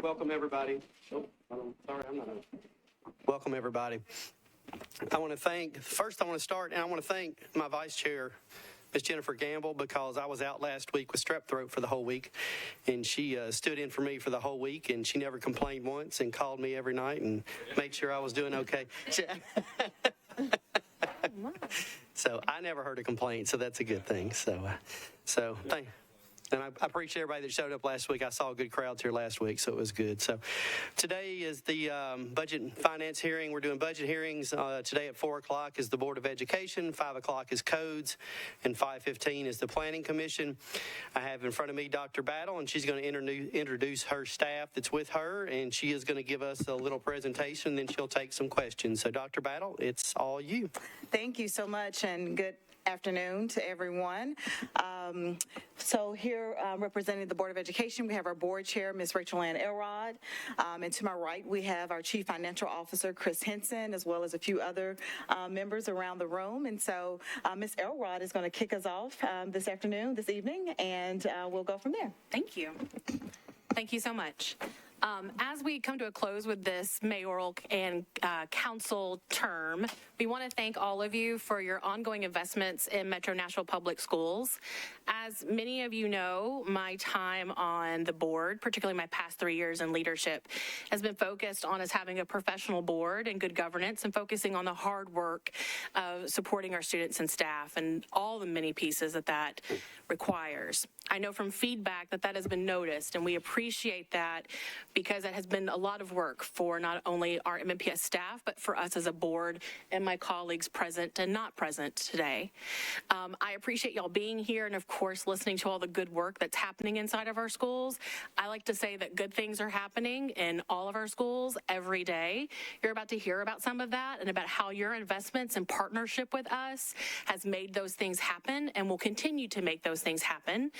Welcome, everybody. Oh, sorry, I'm not. Welcome, everybody. I want to thank my vice chair, Ms. Jennifer Gamble, because I was out last week with strep throat for the whole week, and she stood in for me for the whole week, and she never complained once and called me every night and made sure I was doing okay. So I never heard a complaint, so that's a good thing. So thank. And I appreciate everybody that showed up last week. I saw good crowds here last week, so it was good. So today is the budget and finance hearing. We're doing budget hearings. Today at 4 o'clock is the Board of Education, 5 o'clock is codes, and 5:15 is the Planning Commission. I have in front of me Dr. Battle, and she's going to introduce her staff that's with her, and she is going to give us a little presentation, then she'll take some questions. So Dr. Battle, it's all you. Thank you so much, and good afternoon to everyone. So here representing the Board of Education, we have our board chair, Ms. Rachel Ann Elrod. And to my right, we have our Chief Financial Officer, Chris Henson, as well as a few other members around the room. And so Ms. Elrod is going to kick us off this evening, and we'll go from there. Thank you. Thank you so much. As we come to a close with this mayoral and council term, we want to thank all of you for your ongoing investments in Metro Nashville Public Schools. As many of you know, my time on the board, particularly my past 3 years in leadership, has been focused on us having a professional board and good governance and focusing on the hard work of supporting our students and staff and all the many pieces that requires. I know from feedback that has been noticed, and we appreciate that because it has been a lot of work for not only our MNPS staff, but for us as a board and my colleagues present and not present today. I appreciate y'all being here and, of course, listening to all the good work that's happening inside of our schools. I like to say that good things are happening in all of our schools every day. You're about to hear about some of that and about how your investments and partnership with us has made those things happen and will continue to make those things happen.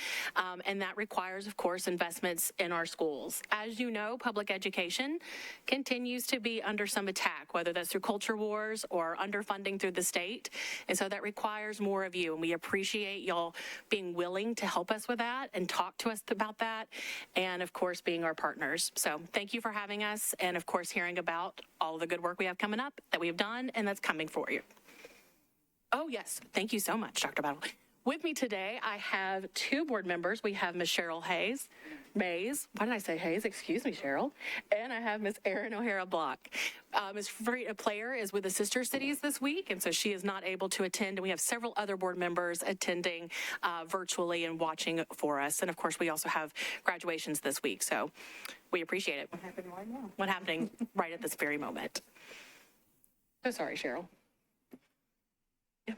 And that requires, of course, investments in our schools. As you know, public education continues to be under some attack, whether that's through culture wars or underfunding through the state. And so that requires more of you. And we appreciate y'all being willing to help us with that and talk to us about that. And of course, being our partners. So thank you for having us. And of course, hearing about all the good work we have coming up that we have done and that's coming for you. Oh, yes. Thank you so much, Dr. Battle. With me today, I have two board members. We have Ms. Cheryl Mays. Why did I say Hayes? Excuse me, Cheryl. And I have Ms. Erin O'Hara Block. Ms. Frida Player is with the sister cities this week, and so she is not able to attend. And we have several other board members attending virtually and watching for us. And of course, we also have graduations this week, so we appreciate it. What happened right now? What's happening right at this very moment. So sorry, Cheryl. Yeah.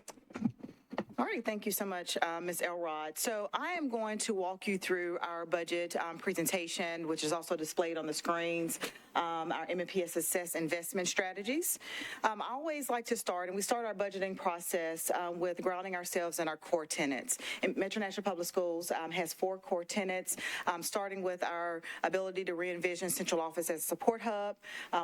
All right, thank you so much, Ms. Elrod. So I am going to walk you through our budget presentation, which is also displayed on the screens, our MNPS Assess Investment Strategies. I always like to start, and we start our budgeting process with grounding ourselves in our core tenets. And Metro Nashville Public Schools has 4 core tenets, starting with our ability to re-envision central office as a support hub.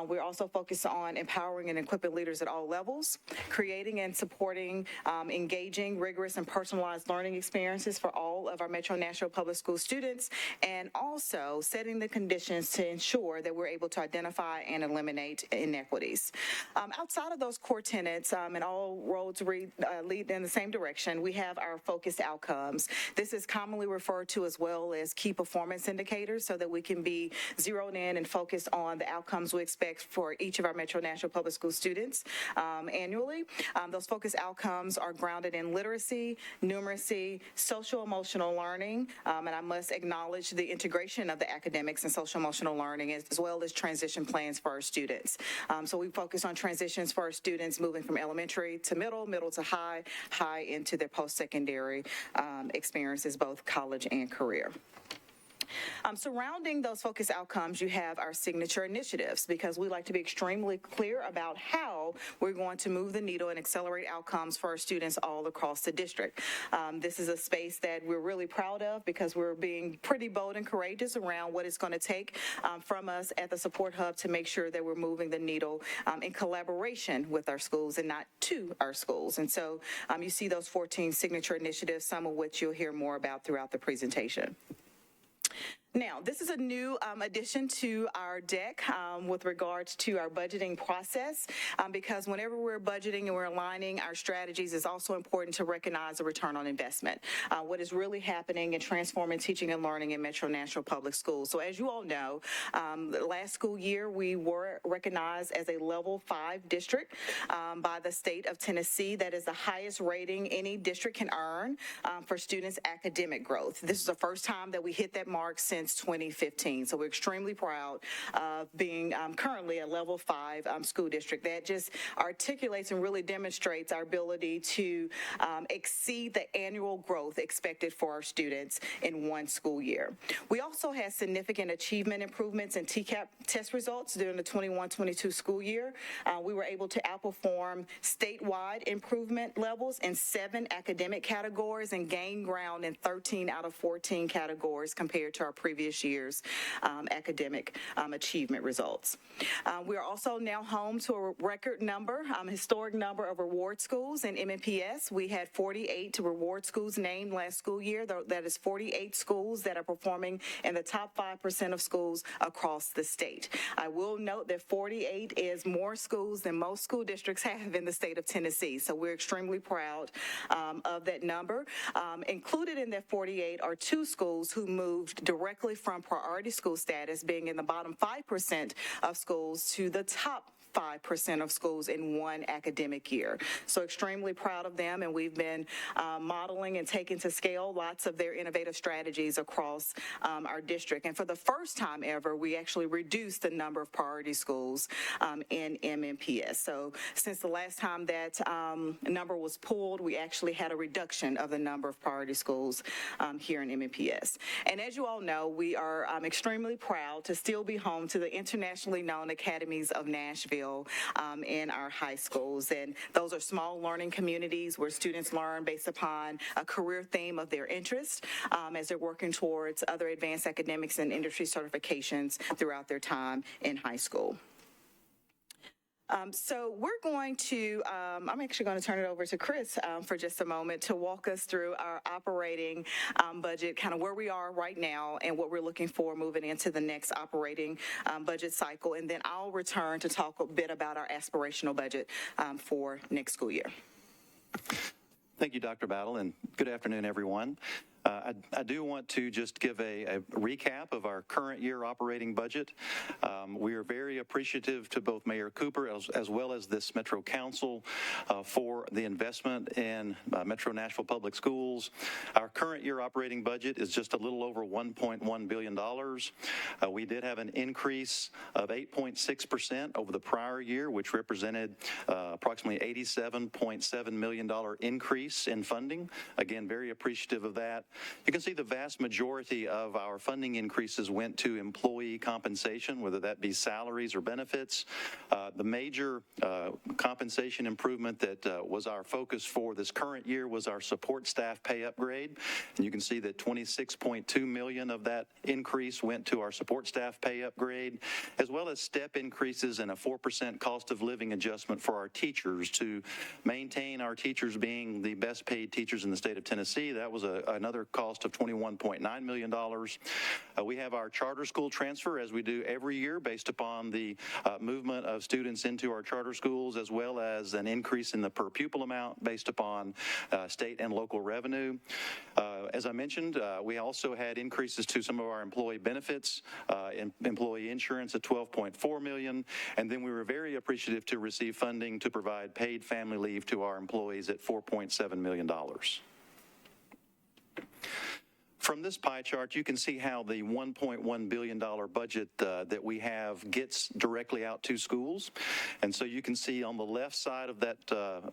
We're also focused on empowering and equipping leaders at all levels, creating and supporting engaging, rigorous, and personalized learning experiences for all of our Metro Nashville Public School students, and also setting the conditions to ensure that we're able to identify and eliminate inequities. Outside of those core tenets, and all roads lead in the same direction, we have our focused outcomes. This is commonly referred to as well as key performance indicators, so that we can be zeroed in and focused on the outcomes we expect for each of our Metro Nashville Public School students annually. Those focused outcomes are grounded in literacy, numeracy, social-emotional learning, and I must acknowledge the integration of the academics and social-emotional learning, as well as transition plans for our students. So we focus on transitions for our students moving from elementary to middle to high into their post-secondary experiences, both college and career. Surrounding those focus outcomes, you have our signature initiatives, because we like to be extremely clear about how we're going to move the needle and accelerate outcomes for our students all across the district. This is a space that we're really proud of, because we're being pretty bold and courageous around what it's going to take from us at the support hub to make sure that we're moving the needle in collaboration with our schools and not to our schools. And so you see those 14 signature initiatives, some of which you'll hear more about throughout the presentation. Now, this is a new addition to our deck with regards to our budgeting process, because whenever we're budgeting and we're aligning our strategies, it's also important to recognize the return on investment, what is really happening in transforming teaching and learning in Metro Nashville Public Schools. So as you all know, last school year, we were recognized as a level 5 district by the state of Tennessee. That is the highest rating any district can earn for students' academic growth. This is the first time that we hit that mark since 2015. So we're extremely proud of being currently a level 5 school district. That just articulates and really demonstrates our ability to exceed the annual growth expected for our students in one school year. We also had significant achievement improvements in TCAP test results during the 21-22 school year. We were able to outperform statewide improvement levels in 7 academic categories and gain ground in 13 out of 14 categories compared to our previous year's academic achievement results. We are also now home to a record number, historic number of reward schools in MNPS. We had 48 reward schools named last school year. That is 48 schools that are performing in the top 5% of schools across the state. I will note that 48 is more schools than most school districts have in the state of Tennessee. So we're extremely proud of that number. Included in that 48 are 2 schools who moved directly from priority school status, being in the bottom 5% of schools, to the top 5% of schools in one academic year. So extremely proud of them, and we've been modeling and taking to scale lots of their innovative strategies across our district. And for the first time ever, we actually reduced the number of priority schools in MNPS. So since the last time that number was pulled, we actually had a reduction of the number of priority schools here in MNPS. And as you all know, we are extremely proud to still be home to the internationally known Academies of Nashville in our high schools. And those are small learning communities where students learn based upon a career theme of their interest as they're working towards other advanced academics and industry certifications throughout their time in high school. So we're going to, I'm actually going to turn it over to Chris for just a moment to walk us through our operating budget, kind of where we are right now and what we're looking for moving into the next operating budget cycle. And then I'll return to talk a bit about our aspirational budget for next school year. Thank you, Dr. Battle, and good afternoon, everyone. I do want to just give a recap of our current year operating budget. We are very appreciative to both Mayor Cooper as well as this Metro Council for the investment in Metro Nashville Public Schools. Our current year operating budget is just a little over $1.1 billion. We did have an increase of 8.6% over the prior year, which represented approximately $87.7 million increase in funding. Again, very appreciative of that. You can see the vast majority of our funding increases went to employee compensation, whether that be salaries or benefits. The major compensation improvement that was our focus for this current year was our support staff pay upgrade. And you can see that $26.2 million of that increase went to our support staff pay upgrade, as well as step increases and a 4% cost of living adjustment for our teachers to maintain our teachers being the best paid teachers in the state of Tennessee. That was another cost of $21.9 million. We have our charter school transfer, as we do every year, based upon the movement of students into our charter schools, as well as an increase in the per pupil amount based upon state and local revenue. As I mentioned, we also had increases to some of our employee benefits, employee insurance at $12.4 million, and then we were very appreciative to receive funding to provide paid family leave to our employees at $4.7 million. From this pie chart, you can see how the $1.1 billion budget that we have gets directly out to schools. And so you can see on the left side of that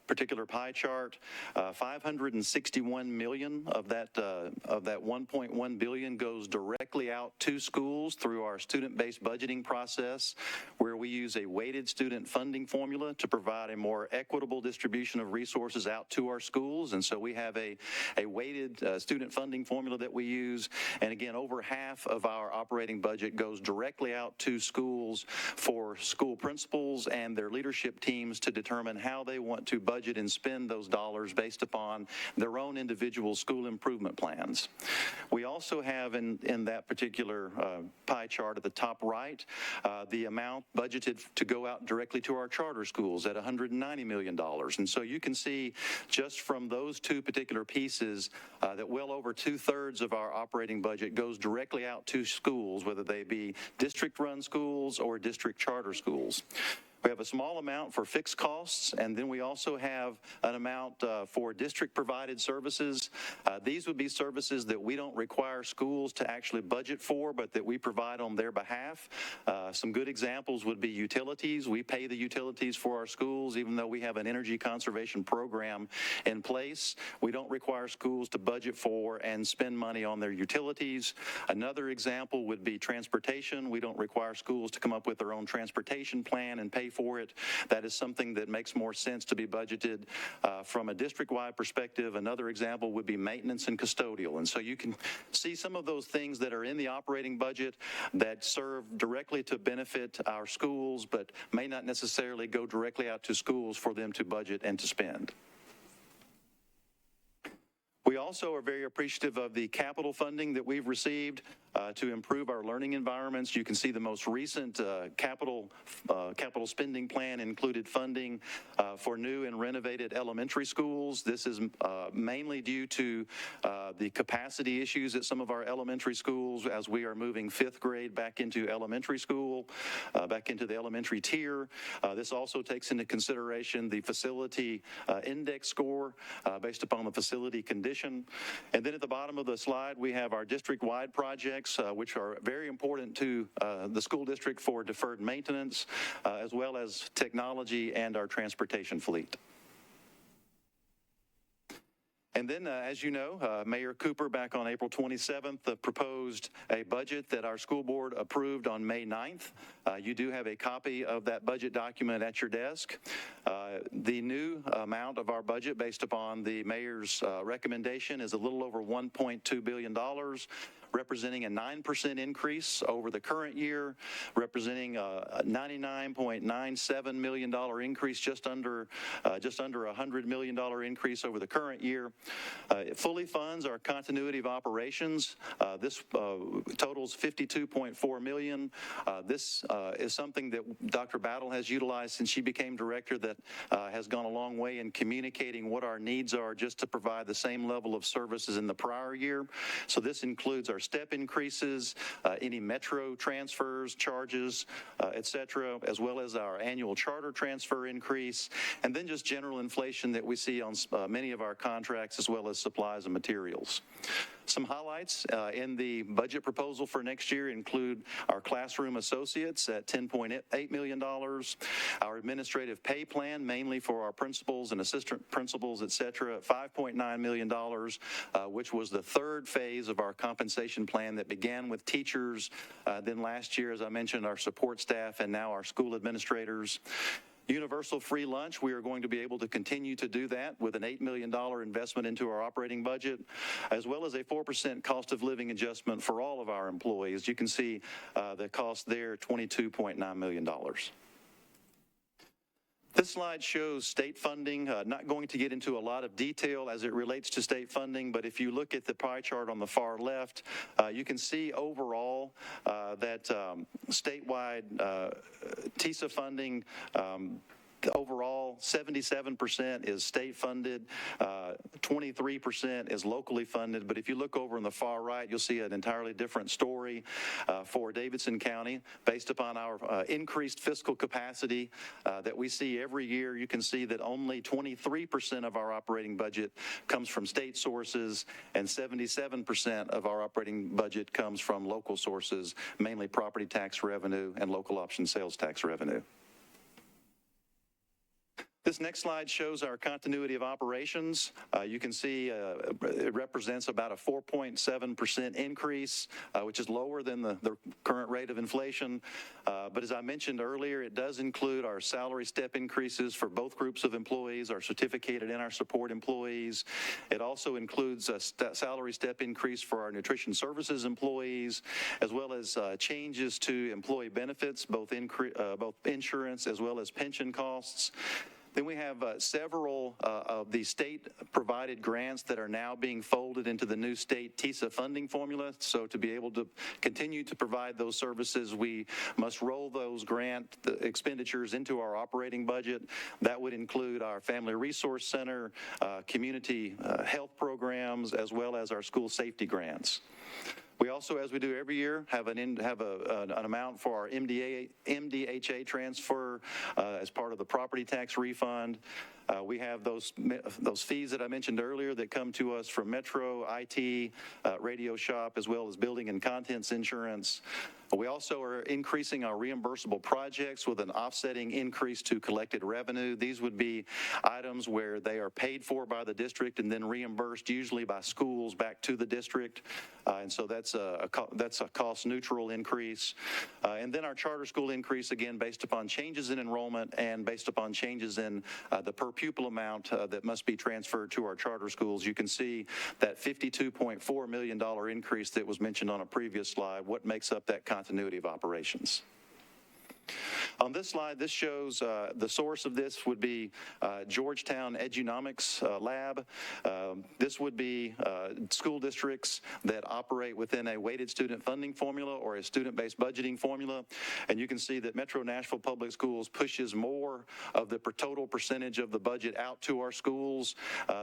particular pie chart, $561 million of that $1.1 billion goes directly out to schools through our student-based budgeting process, where we use a weighted student funding formula to provide a more equitable distribution of resources out to our schools. And so we have a weighted student funding formula that we we use. And again, over half of our operating budget goes directly out to schools for school principals and their leadership teams to determine how they want to budget and spend those dollars based upon their own individual school improvement plans. We also have in that particular pie chart at the top right, the amount budgeted to go out directly to our charter schools at $190 million. And so you can see just from those two particular pieces that well over 2/3 of our operating budget goes directly out to schools, whether they be district-run schools or district charter schools. We have a small amount for fixed costs, and then we also have an amount for district-provided services. These would be services that we don't require schools to actually budget for, but that we provide on their behalf. Some good examples would be utilities. We pay the utilities for our schools, even though we have an energy conservation program in place. We don't require schools to budget for and spend money on their utilities. Another example would be transportation. We don't require schools to come up with their own transportation plan and pay for it. That is something that makes more sense to be budgeted from a district-wide perspective. Another example would be maintenance and custodial. And so you can see some of those things that are in the operating budget that serve directly to benefit our schools, but may not necessarily go directly out to schools for them to budget and to spend. We also are very appreciative of the capital funding that we've received to improve our learning environments. You can see the most recent capital spending plan included funding for new and renovated elementary schools. This is mainly due to the capacity issues at some of our elementary schools as we are moving 5th grade back into elementary school, back into the elementary tier. This also takes into consideration the facility index score based upon the facility condition. And then at the bottom of the slide, we have our district-wide projects, which are very important to the school district for deferred maintenance, as well as technology and our transportation fleet. And then, as you know, Mayor Cooper back on April 27th proposed a budget that our school board approved on May 9th. You do have a copy of that budget document at your desk. The new amount of our budget based upon the mayor's recommendation is a little over $1.2 billion, representing a 9% increase over the current year, representing a $99.97 million increase, just under a $100 million increase over the current year. It fully funds our continuity of operations. This totals $52.4 million. This is something that Dr. Battle has utilized since she became director that has gone a long way in communicating what our needs are just to provide the same level of services in the prior year. So this includes our step increases, any metro transfers, charges, et cetera, as well as our annual charter transfer increase, and then just general inflation that we see on many of our contracts, as well as supplies and materials. Some highlights in the budget proposal for next year include our classroom associates at $10.8 million, our administrative pay plan, mainly for our principals and assistant principals, et cetera, at $5.9 million, which was the third phase of our compensation plan that began with teachers, then last year, as I mentioned, our support staff, and now our school administrators. Universal free lunch, we are going to be able to continue to do that with an $8 million investment into our operating budget, as well as a 4% cost of living adjustment for all of our employees. You can see the cost there, $22.9 million. This slide shows state funding. Not going to get into a lot of detail as it relates to state funding, but if you look at the pie chart on the far left, you can see overall that statewide TISA funding, overall, 77% is state funded, 23% is locally funded. But if you look over on the far right, you'll see an entirely different story for Davidson County based upon our increased fiscal capacity that we see every year. You can see that only 23% of our operating budget comes from state sources, and 77% of our operating budget comes from local sources, mainly property tax revenue and local option sales tax revenue. This next slide shows our continuity of operations. You can see it represents about a 4.7% increase, which is lower than the current rate of inflation. But as I mentioned earlier, it does include our salary step increases for both groups of employees, our certificated and our support employees. It also includes a salary step increase for our nutrition services employees, as well as changes to employee benefits, both insurance as well as pension costs. Then we have several of the state-provided grants that are now being folded into the new state TISA funding formula. So to be able to continue to provide those services, we must roll those grant expenditures into our operating budget. That would include our Family Resource Center, community health programs, as well as our school safety grants. We also, as we do every year, have an amount for our MDHA transfer as part of the property tax refund. We have those fees that I mentioned earlier that come to us from Metro, IT, Radio Shop, as well as building and contents insurance. We also are increasing our reimbursable projects with an offsetting increase to collected revenue. These would be items where they are paid for by the district and then reimbursed usually by schools back to the district. And so that's a cost neutral increase. And then our charter school increase, again, based upon changes in enrollment and based upon changes in the per pupil amount that must be transferred to our charter schools. You can see that $52.4 million increase that was mentioned on a previous slide, what makes up that continuity of operations. On this slide, this shows the source of this would be Georgetown Edunomics Lab. This would be school districts that operate within a weighted student funding formula or a student-based budgeting formula. And you can see that Metro Nashville Public Schools pushes more of the total percentage of the budget out to our schools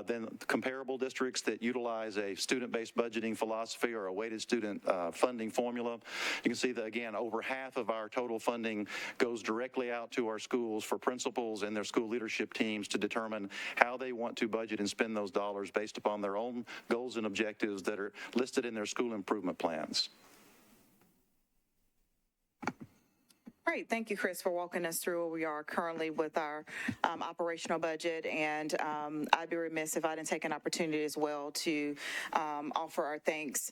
than comparable districts that utilize a student-based budgeting philosophy or a weighted student funding formula. You can see that, again, over half of our total funding goes directly out to our schools for principals and their school leadership teams to determine how they want to budget and spend those dollars based upon their own goals and objectives that are listed in their school improvement plans. Great. Thank you, Chris, for walking us through where we are currently with our operational budget. And I'd be remiss if I didn't take an opportunity as well to offer our thanks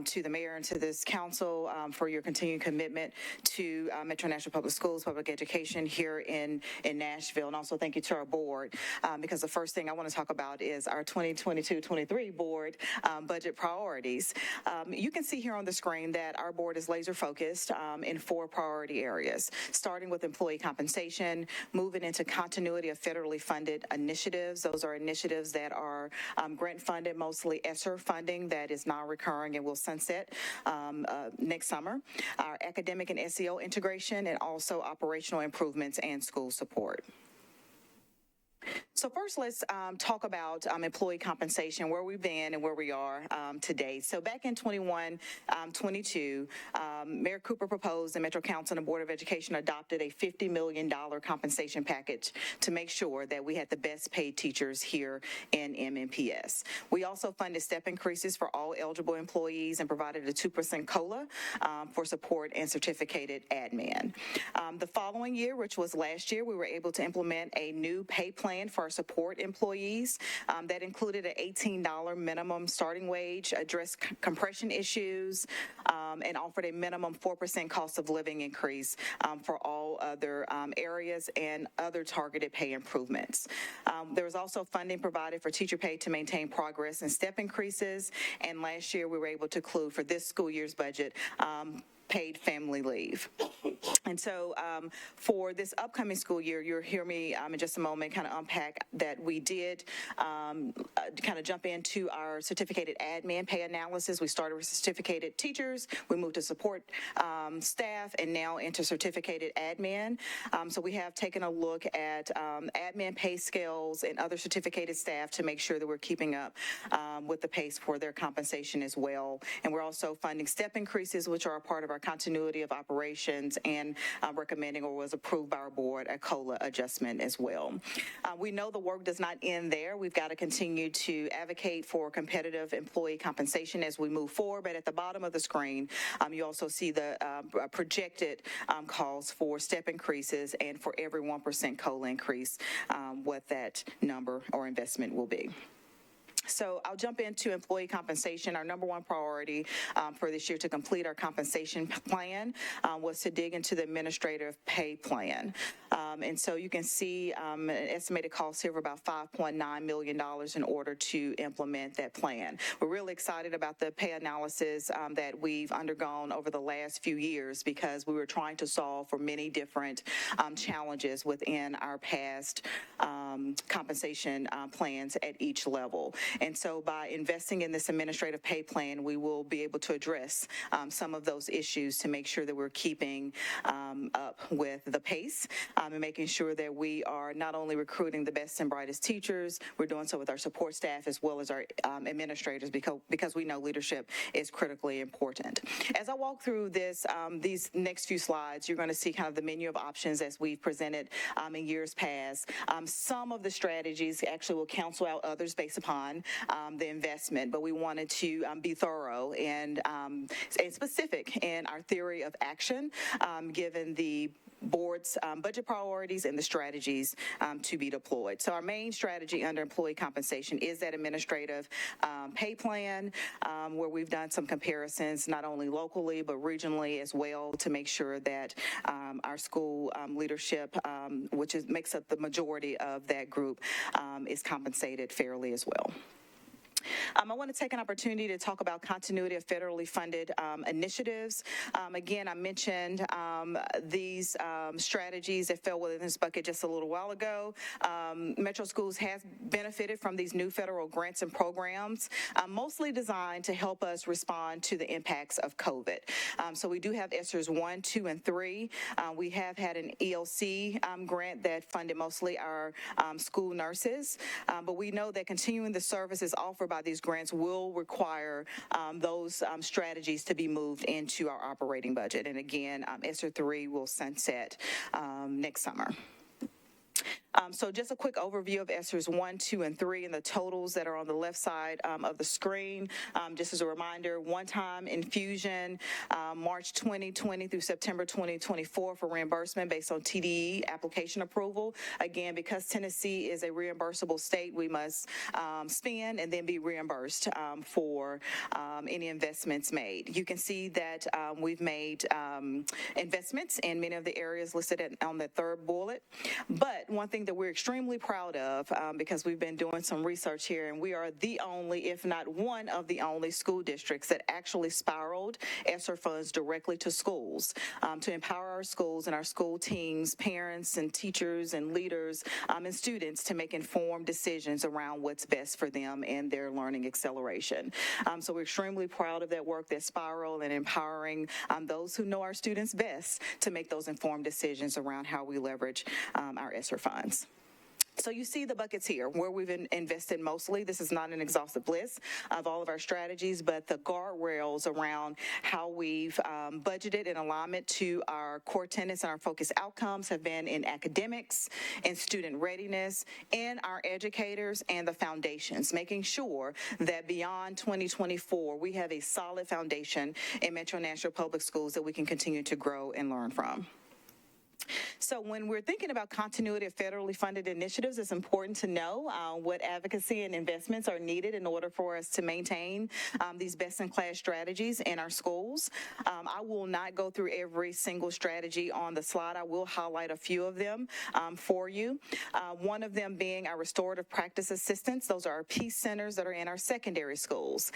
to the mayor and to this council for your continued commitment to Metro Nashville Public Schools, public education here in Nashville. And also thank you to our board, because the first thing I want to talk about is our 2022-23 board budget priorities. You can see here on the screen that our board is laser focused in 4 priority areas, starting with employee compensation, moving into continuity of federally funded initiatives. Those are initiatives that are grant funded, mostly ESSER funding that is non-recurring and will sunset next summer. Our academic and SEO integration, and also operational improvements and school support. So first, let's talk about employee compensation, where we've been and where we are today. So back in 21-22, Mayor Cooper proposed, and Metro Council and the Board of Education adopted a $50 million compensation package to make sure that we had the best paid teachers here in MNPS. We also funded step increases for all eligible employees and provided a 2% COLA for support and certificated admin. The following year, which was last year, we were able to implement a new pay plan for our support employees that included an $18 minimum starting wage, addressed compression issues, and offered a minimum 4% cost of living increase for all other areas and other targeted pay improvements. There was also funding provided for teacher pay to maintain progress and step increases, and last year we were able to include for this school year's budget paid family leave. And so for this upcoming school year, you'll hear me in just a moment kind of unpack that we did kind of jump into our certificated admin pay analysis. We started with certificated teachers, we moved to support staff, and now into certificated admin. So we have taken a look at admin pay scales and other certificated staff to make sure that we're keeping up with the pace for their compensation as well. And we're also funding step increases, which are a part of our continuity of operations and recommending or was approved by our board a COLA adjustment as well. We know the work does not end there. We've got to continue to advocate for competitive employee compensation as we move forward, but at the bottom of the screen, you also see the projected calls for step increases and for every 1% COLA increase, what that number or investment will be. So I'll jump into employee compensation. Our number one priority for this year to complete our compensation plan was to dig into the administrative pay plan. And so you can see an estimated cost here of about $5.9 million in order to implement that plan. We're really excited about the pay analysis that we've undergone over the last few years because we were trying to solve for many different challenges within our past compensation plans at each level. And so by investing in this administrative pay plan, we will be able to address some of those issues to make sure that we're keeping up with the pace and making sure that we are not only recruiting the best and brightest teachers, we're doing so with our support staff as well as our administrators because we know leadership is critically important. As I walk through this, these next few slides, you're going to see kind of the menu of options as we've presented in years past. Some of the strategies actually will cancel out others based upon the investment, but we wanted to be thorough and specific in our theory of action, given the board's budget priorities and the strategies to be deployed. So our main strategy under employee compensation is that administrative pay plan, where we've done some comparisons not only locally but regionally as well to make sure that our school leadership, which makes up the majority of that group, is compensated fairly as well. I want to take an opportunity to talk about continuity of federally funded initiatives. Again, I mentioned these strategies that fell within this bucket just a little while ago. Metro Schools has benefited from these new federal grants and programs, mostly designed to help us respond to the impacts of COVID. So we do have ESSERs 1, 2, and 3. We have had an ELC grant that funded mostly our school nurses, but we know that continuing the services offered by these grants will require those strategies to be moved into our operating budget. And again, ESSER 3 will sunset next summer. So just a quick overview of ESSERs 1, 2, and 3 and the totals that are on the left side of the screen. Just as a reminder, one-time infusion, March 2020 through September 2024 for reimbursement based on TDE application approval. Again, because Tennessee is a reimbursable state, we must spend and then be reimbursed for any investments made. You can see that we've made investments in many of the areas listed on the third bullet. But one thing that we're extremely proud of, because we've been doing some research here, and we are the only, if not one of the only school districts that actually spiraled ESSER funds directly to schools to empower our schools and our school teams, parents and teachers and leaders and students to make informed decisions around what's best for them and their learning acceleration. So we're extremely proud of that work, that spiral, and empowering those who know our students best to make those informed decisions around how we leverage our ESSER funds. So you see the buckets here where we've invested mostly. This is not an exhaustive list of all of our strategies, but the guardrails around how we've budgeted in alignment to our core tenets and our focus outcomes have been in academics, in student readiness, in our educators, and the foundations, making sure that beyond 2024, we have a solid foundation in Metro Nashville Public Schools that we can continue to grow and learn from. So when we're thinking about continuity of federally funded initiatives, it's important to know what advocacy and investments are needed in order for us to maintain these best-in-class strategies in our schools. I will not go through every single strategy on the slide. I will highlight a few of them for you. One of them being our restorative practice assistants. Those are our peace centers that are in our secondary schools.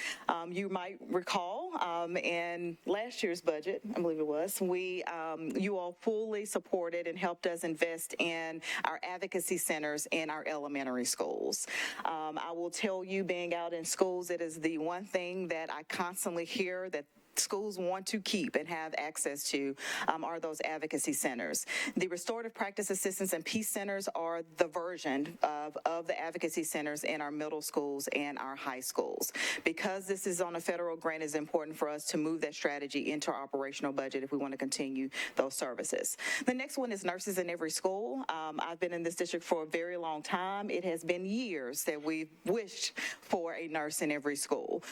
You might recall in last year's budget, I believe it was, you all fully supported and helped us invest in our advocacy centers in our elementary schools. I will tell you, being out in schools, it is the one thing that I constantly hear that schools want to keep and have access to are those advocacy centers. The restorative practice assistants and peace centers are the version of the advocacy centers in our middle schools and our high schools. Because this is on a federal grant, it's important for us to move that strategy into our operational budget if we want to continue those services. The next one is nurses in every school. I've been in this district for a very long time. It has been years that we've wished for a nurse in every school.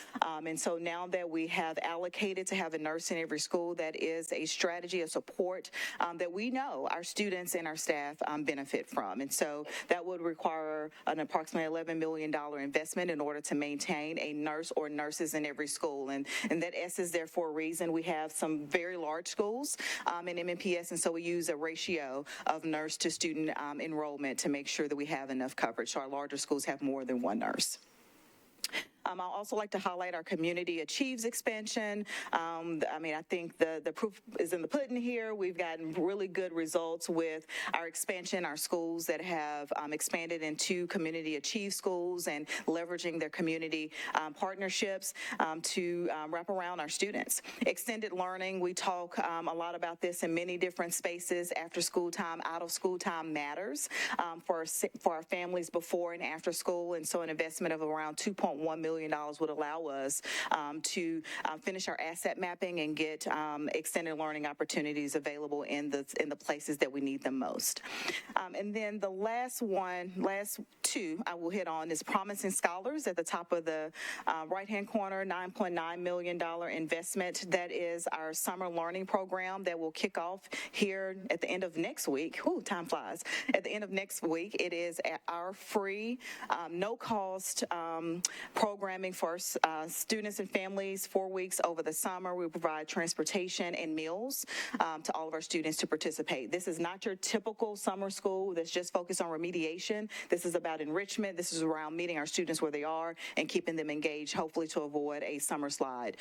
And so now that we have allocated to have a nurse in every school, that is a strategy, a support that we know our students and our staff benefit from. And so that would require an approximately $11 million investment in order to maintain a nurse or nurses in every school. And that S is there for a reason. We have some very large schools in MNPS, and so we use a ratio of nurse to student enrollment to make sure that we have enough coverage. So our larger schools have more than one nurse. I'll also like to highlight our Community Achieves expansion. I think the proof is in the pudding here. We've gotten really good results with our expansion, our schools that have expanded into Community Achieve schools and leveraging their community partnerships to wrap around our students. Extended learning, we talk a lot about this in many different spaces. After school time, out of school time matters for our families before and after school, and so an investment of around $2.1 million would allow us to finish our asset mapping and get extended learning opportunities available in the places that we need them most. And then the last two I will hit on is Promising Scholars at the top of the right-hand corner, $9.9 million investment. That is our summer learning program that will kick off here at the end of next week. Ooh, time flies. At the end of next week, it is our free, no-cost programming for students and families, 4 weeks over the summer. We provide transportation and meals to all of our students to participate. This is not your typical summer school that's just focused on remediation. This is about enrichment. This is around meeting our students where they are and keeping them engaged, hopefully to avoid a summer slide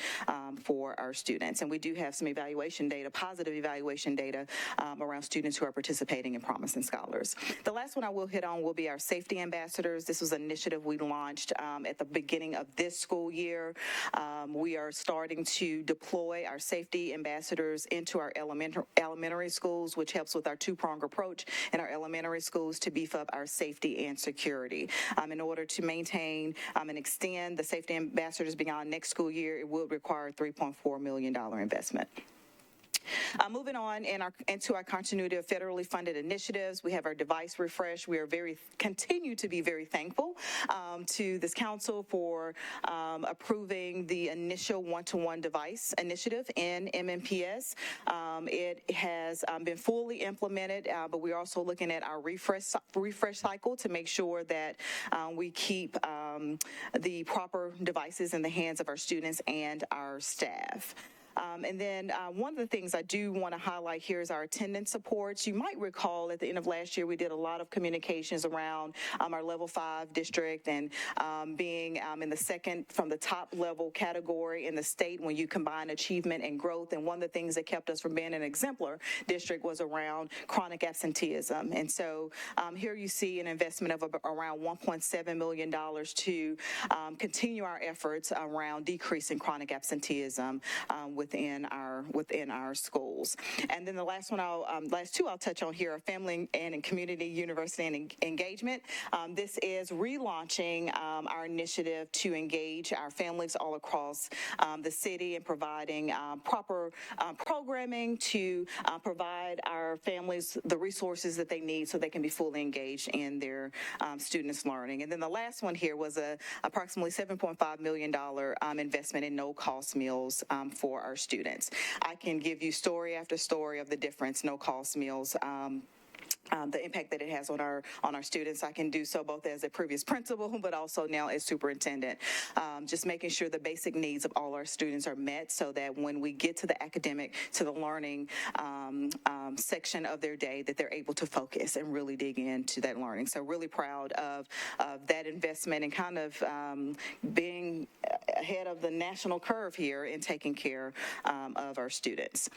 for our students. And we do have some evaluation data, positive evaluation data around students who are participating in Promising Scholars. The last one I will hit on will be our safety ambassadors. This was an initiative we launched at the beginning of this school year. We are starting to deploy our safety ambassadors into our elementary schools, which helps with our two-pronged approach in our elementary schools to beef up our safety and security. In order to maintain and extend the safety ambassadors beyond next school year, it will require a $3.4 million investment. Moving on into our continuity of federally funded initiatives, we have our device refresh. We are continue to be very thankful to this council for approving the initial one-to-one device initiative in MNPS. It has been fully implemented, but we're also looking at our refresh cycle to make sure that we keep the proper devices in the hands of our students and our staff. And then one of the things I do want to highlight here is our attendance supports. You might recall at the end of last year, we did a lot of communications around our level 5 district and being in the second from the top level category in the state when you combine achievement and growth. And one of the things that kept us from being an exemplar district was around chronic absenteeism. And so here you see an investment of around $1.7 million to continue our efforts around decreasing chronic absenteeism within our schools. And then the last two I'll touch on here are family and community, university, and engagement. This is relaunching our initiative to engage our families all across the city and providing proper programming to provide our families the resources that they need so they can be fully engaged in their students' learning. And then the last one here was approximately $7.5 million investment in no-cost meals for our students. I can give you story after story of the difference no-cost meals the impact that it has on our students. I can do so both as a previous principal, but also now as superintendent. Just making sure the basic needs of all our students are met so that when we get to the learning section of their day, that they're able to focus and really dig into that learning. So really proud of that investment and kind of being ahead of the national curve here in taking care of our students.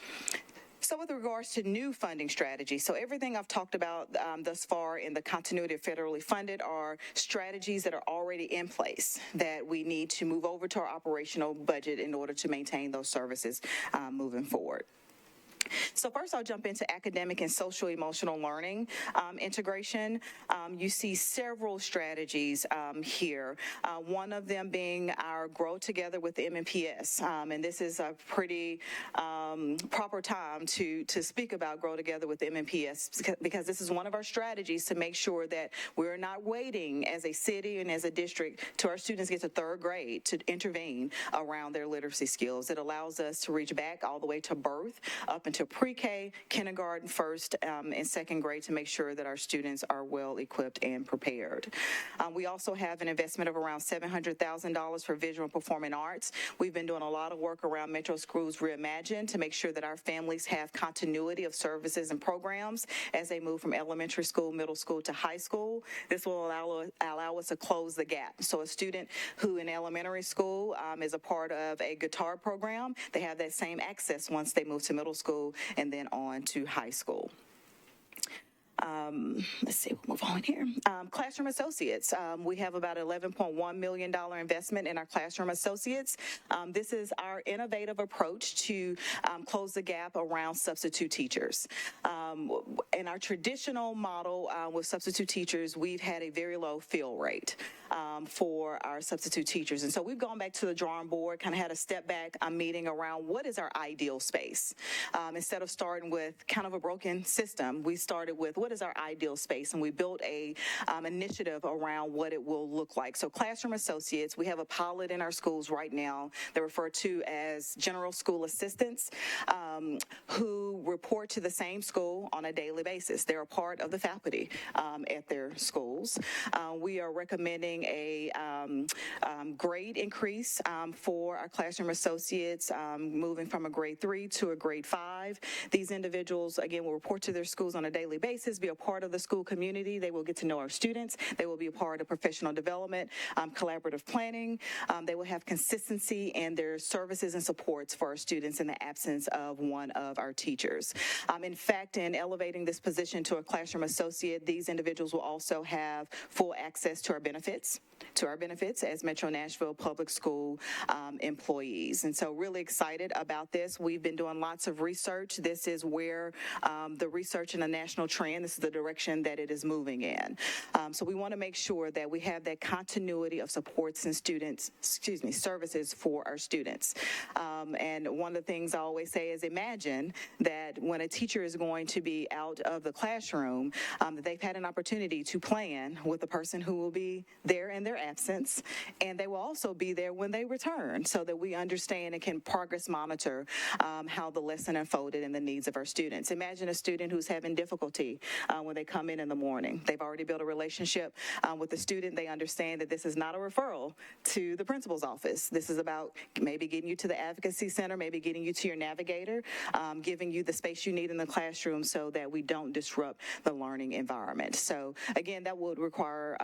So with regards to new funding strategies, so everything I've talked about thus far in the continuity of federally funded are strategies that are already in place that we need to move over to our operational budget in order to maintain those services moving forward. So first, I'll jump into academic and social emotional learning integration. You see several strategies here, one of them being our Grow Together with MNPS. And this is a pretty proper time to speak about Grow Together with MNPS because this is one of our strategies to make sure that we're not waiting as a city and as a district till our students get to third grade to intervene around their literacy skills. It allows us to reach back all the way to birth up into pre-K, kindergarten, first, and second grade to make sure that our students are well equipped and prepared. We also have an investment of around $700,000 for visual and performing arts. We've been doing a lot of work around Metro Schools Reimagined to make sure that our families have continuity of services and programs as they move from elementary school, middle school to high school. This will allow us to close the gap. So a student who in elementary school is a part of a guitar program, they have that same access once they move to middle school and then on to high school. Let's see, we'll move on here. Classroom associates. We have about $11.1 million investment in our classroom associates. This is our innovative approach to close the gap around substitute teachers. In our traditional model with substitute teachers, we've had a very low fill rate for our substitute teachers. And so we've gone back to the drawing board, kind of had a step back meeting around what is our ideal space. Instead of starting with kind of a broken system, we started with what is our ideal space, and we built a initiative around what it will look like. So classroom associates, we have a pilot in our schools right now. They're referred to as general school assistants who report to the same school on a daily basis. They're a part of the faculty at their schools. We are recommending a grade increase for our classroom associates, moving from a grade 3 to a grade 5. These individuals, again, will report to their schools on a daily basis, be a part of the school community. They will get to know our students. They will be a part of professional development, collaborative planning. They will have consistency in their services and supports for our students in the absence of one of our teachers. In fact, in elevating this position to a classroom associate, these individuals will also have full access to our benefits as Metro Nashville Public School employees. And so really excited about this. We've been doing lots of research. This is where the research in a national trend, this is the direction that it is moving in. So we want to make sure that we have that continuity of supports and services for our students. And one of the things I always say is imagine that when a teacher is going to be out of the classroom, that they've had an opportunity to plan with the person who will be there in their absence, and they will also be there when they return so that we understand and can progress monitor how the lesson unfolded and the needs of our students. Imagine a student who's having difficulty when they come in the morning. They've already built a relationship with the student. They understand that this is not a referral to the principal's office. This is about maybe getting you to the advocacy center, maybe getting you to your navigator, giving you the space you need in the classroom so that we don't disrupt the learning environment. So again, that would require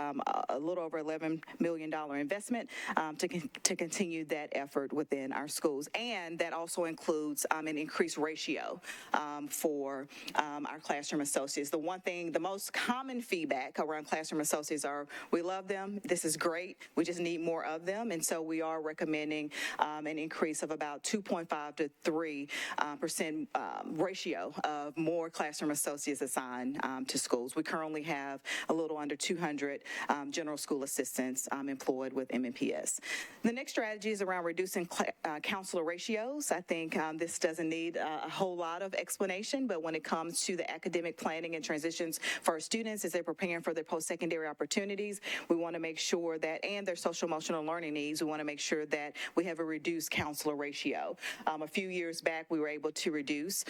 a little over $11 million investment to continue that effort within our schools. And that also includes an increased ratio for our classroom associates. The most common feedback around classroom associates are, we love them, this is great, we just need more of them. And so we are recommending an increase of about 2.5 to 3% ratio of more classroom associates assigned to schools. We currently have a little under 200 general school assistants employed with MNPS. The next strategy is around reducing counselor ratios. I think this doesn't need a whole lot of explanation, but when it comes to the academic planning and transitions for our students as they're preparing for their post-secondary opportunities, we want to make sure that, and their social emotional learning needs, we want to make sure that we have a reduced counselor ratio. A few years back, we were able to reduce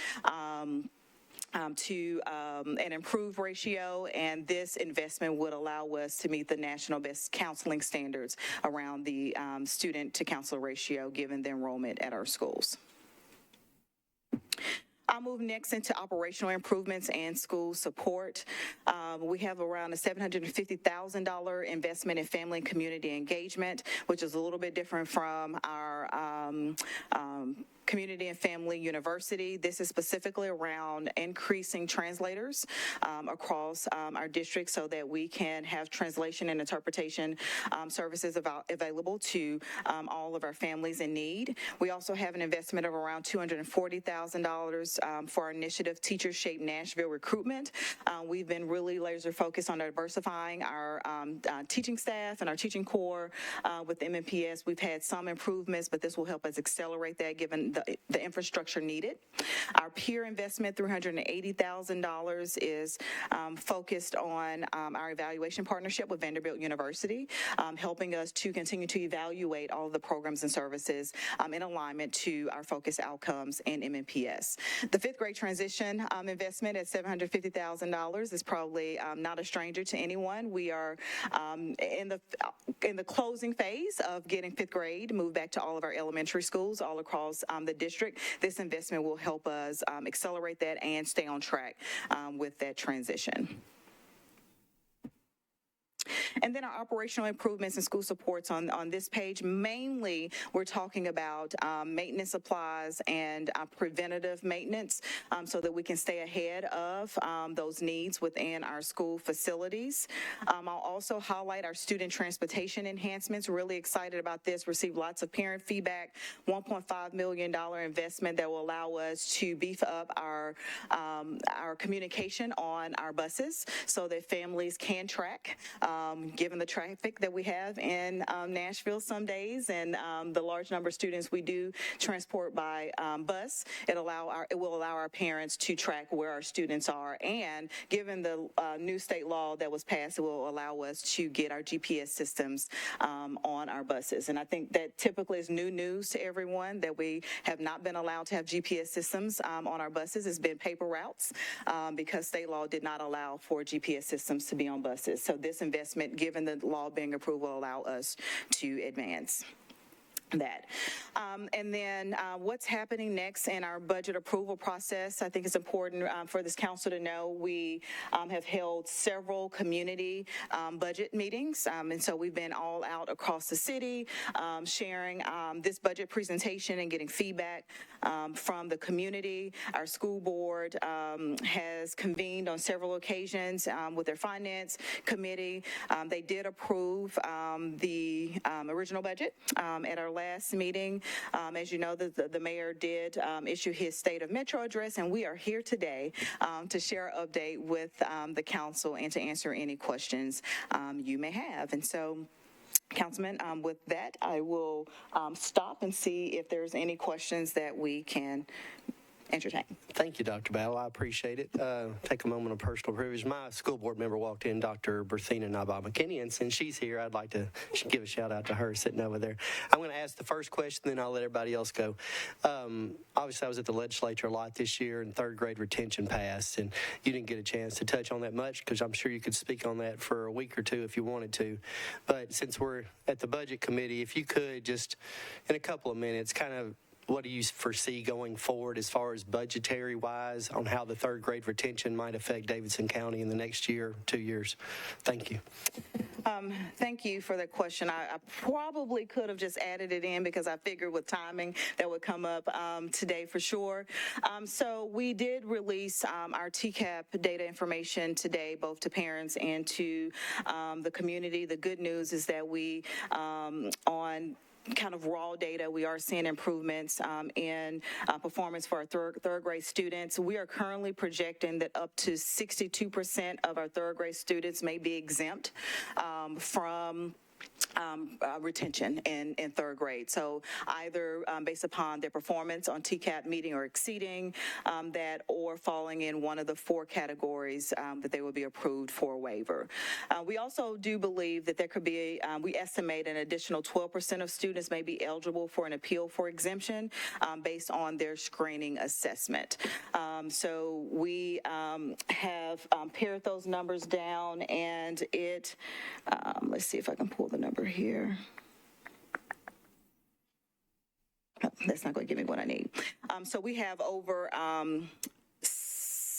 to an improved ratio, and this investment would allow us to meet the national best counseling standards around the student to counselor ratio given the enrollment at our schools. I'll move next into operational improvements and school support. We have around a $750,000 investment in family and community engagement, which is a little bit different from our Community and Family University. This is specifically around increasing translators across our district so that we can have translation and interpretation services available to all of our families in need. We also have an investment of around $240,000 for our initiative Teachers Shape Nashville Recruitment. We've been really laser focused on diversifying our teaching staff and our teaching corps with MNPS. We've had some improvements, but this will help us accelerate that given the infrastructure needed. Our peer investment, $380,000, is focused on our evaluation partnership with Vanderbilt University, helping us to continue to evaluate all of the programs and services in alignment to our focus outcomes in MNPS. The fifth grade transition investment at $750,000 is probably not a stranger to anyone. We are in the closing phase of getting fifth grade moved back to all of our elementary schools all across the district. This investment will help us accelerate that and stay on track with that transition. And then our operational improvements and school supports on this page. Mainly, we're talking about maintenance supplies and preventative maintenance so that we can stay ahead of those needs within our school facilities. I'll also highlight our student transportation enhancements. Really excited about this. Received lots of parent feedback. $1.5 million investment that will allow us to beef up our communication on our buses so that families can track. Given the traffic that we have in Nashville some days and the large number of students we do transport by bus, it will allow our parents to track where our students are. And given the new state law that was passed, it will allow us to get our GPS systems on our buses. And I think that typically is new news to everyone that we have not been allowed to have GPS systems on our buses. It's been paper routes because state law did not allow for GPS systems to be on buses. So this investment, given the law being approved, will allow us to advance that. And then what's happening next in our budget approval process, I think it's important for this council to know we have held several community budget meetings. And so we've been all out across the city sharing this budget presentation and getting feedback from the community. Our school board has convened on several occasions with their finance committee. They did approve the original budget at our last meeting. As you know, the mayor did issue his State of Metro address, and we are here today to share an update with the council and to answer any questions you may have. And so, Councilman, with that, I will stop and see if there's any questions that we can entertain. Thank you, Dr. Battle. I appreciate it. Take a moment of personal privilege. My school board member walked in, Dr. Berthina Nabab-McKinney, and since she's here, I'd like to give a shout out to her sitting over there. I'm going to ask the first question, then I'll let everybody else go. Obviously, I was at the legislature a lot this year, and third grade retention passed, and you didn't get a chance to touch on that much because I'm sure you could speak on that for a week or two if you wanted to. But since we're at the budget committee, if you could just, in a couple of minutes, kind of what do you foresee going forward as far as budgetary-wise on how the third grade retention might affect Davidson County in the next year, 2 years? Thank you. Thank you for that question. I probably could have just added it in because I figured with timing that would come up today for sure. So we did release our TCAP data information today, both to parents and to the community. The good news is that we, on kind of raw data, we are seeing improvements in performance for our third grade students. We are currently projecting that up to 62% of our third grade students may be exempt from retention in third grade. So either based upon their performance on TCAP meeting or exceeding that, or falling in one of the 4 categories that they will be approved for a waiver. We also do believe that there could be, we estimate an additional 12% of students may be eligible for an appeal for exemption based on their screening assessment. So we have pared those numbers down, and it, let's see if I can pull the number here. That's not going to give me what I need. So we have over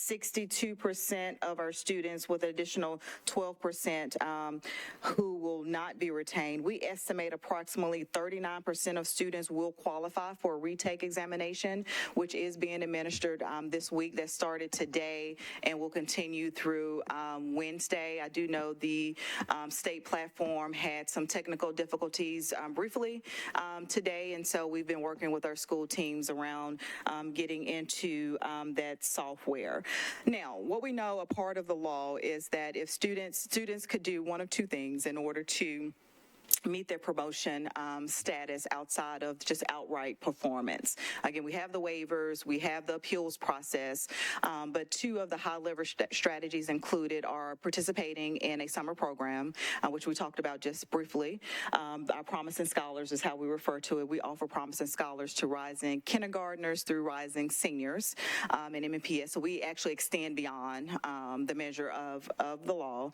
62% of our students with an additional 12% who will not be retained. We estimate approximately 39% of students will qualify for a retake examination, which is being administered this week. That started today and will continue through Wednesday. I do know the state platform had some technical difficulties briefly today, and so we've been working with our school teams around getting into that software. Now, what we know, a part of the law is that if students could do one of two things in order to meet their promotion status outside of just outright performance. Again, we have the waivers, we have the appeals process, but two of the high leverage strategies included are participating in a summer program, which we talked about just briefly. Our Promising Scholars is how we refer to it. We offer Promising Scholars to rising kindergartners through rising seniors in MNPS. So we actually extend beyond the measure of the law.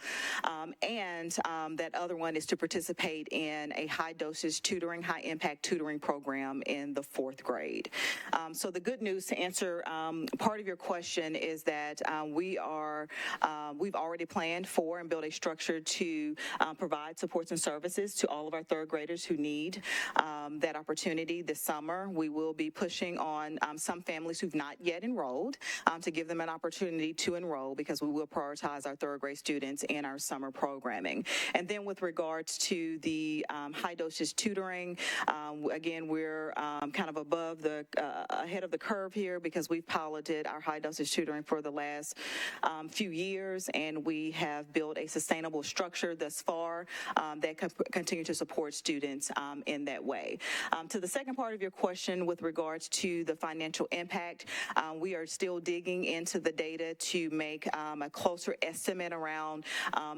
And that other one is to participate in a high dosage tutoring, high impact tutoring program in the 4th grade. So the good news to answer part of your question is that we've already planned for and built a structure to provide supports and services to all of our 3rd graders who need that opportunity this summer. We will be pushing on some families who've not yet enrolled to give them an opportunity to enroll, because we will prioritize our 3rd grade students in our summer programming. And then with regards to the high dosage tutoring, again, we're kind of above the ahead of the curve here, because we've piloted our high dosage tutoring for the last few years, and we have built a sustainable structure thus far that can continue to support students in that way. To the second part of your question with regards to the financial impact, we are still digging into the data to make a closer estimate around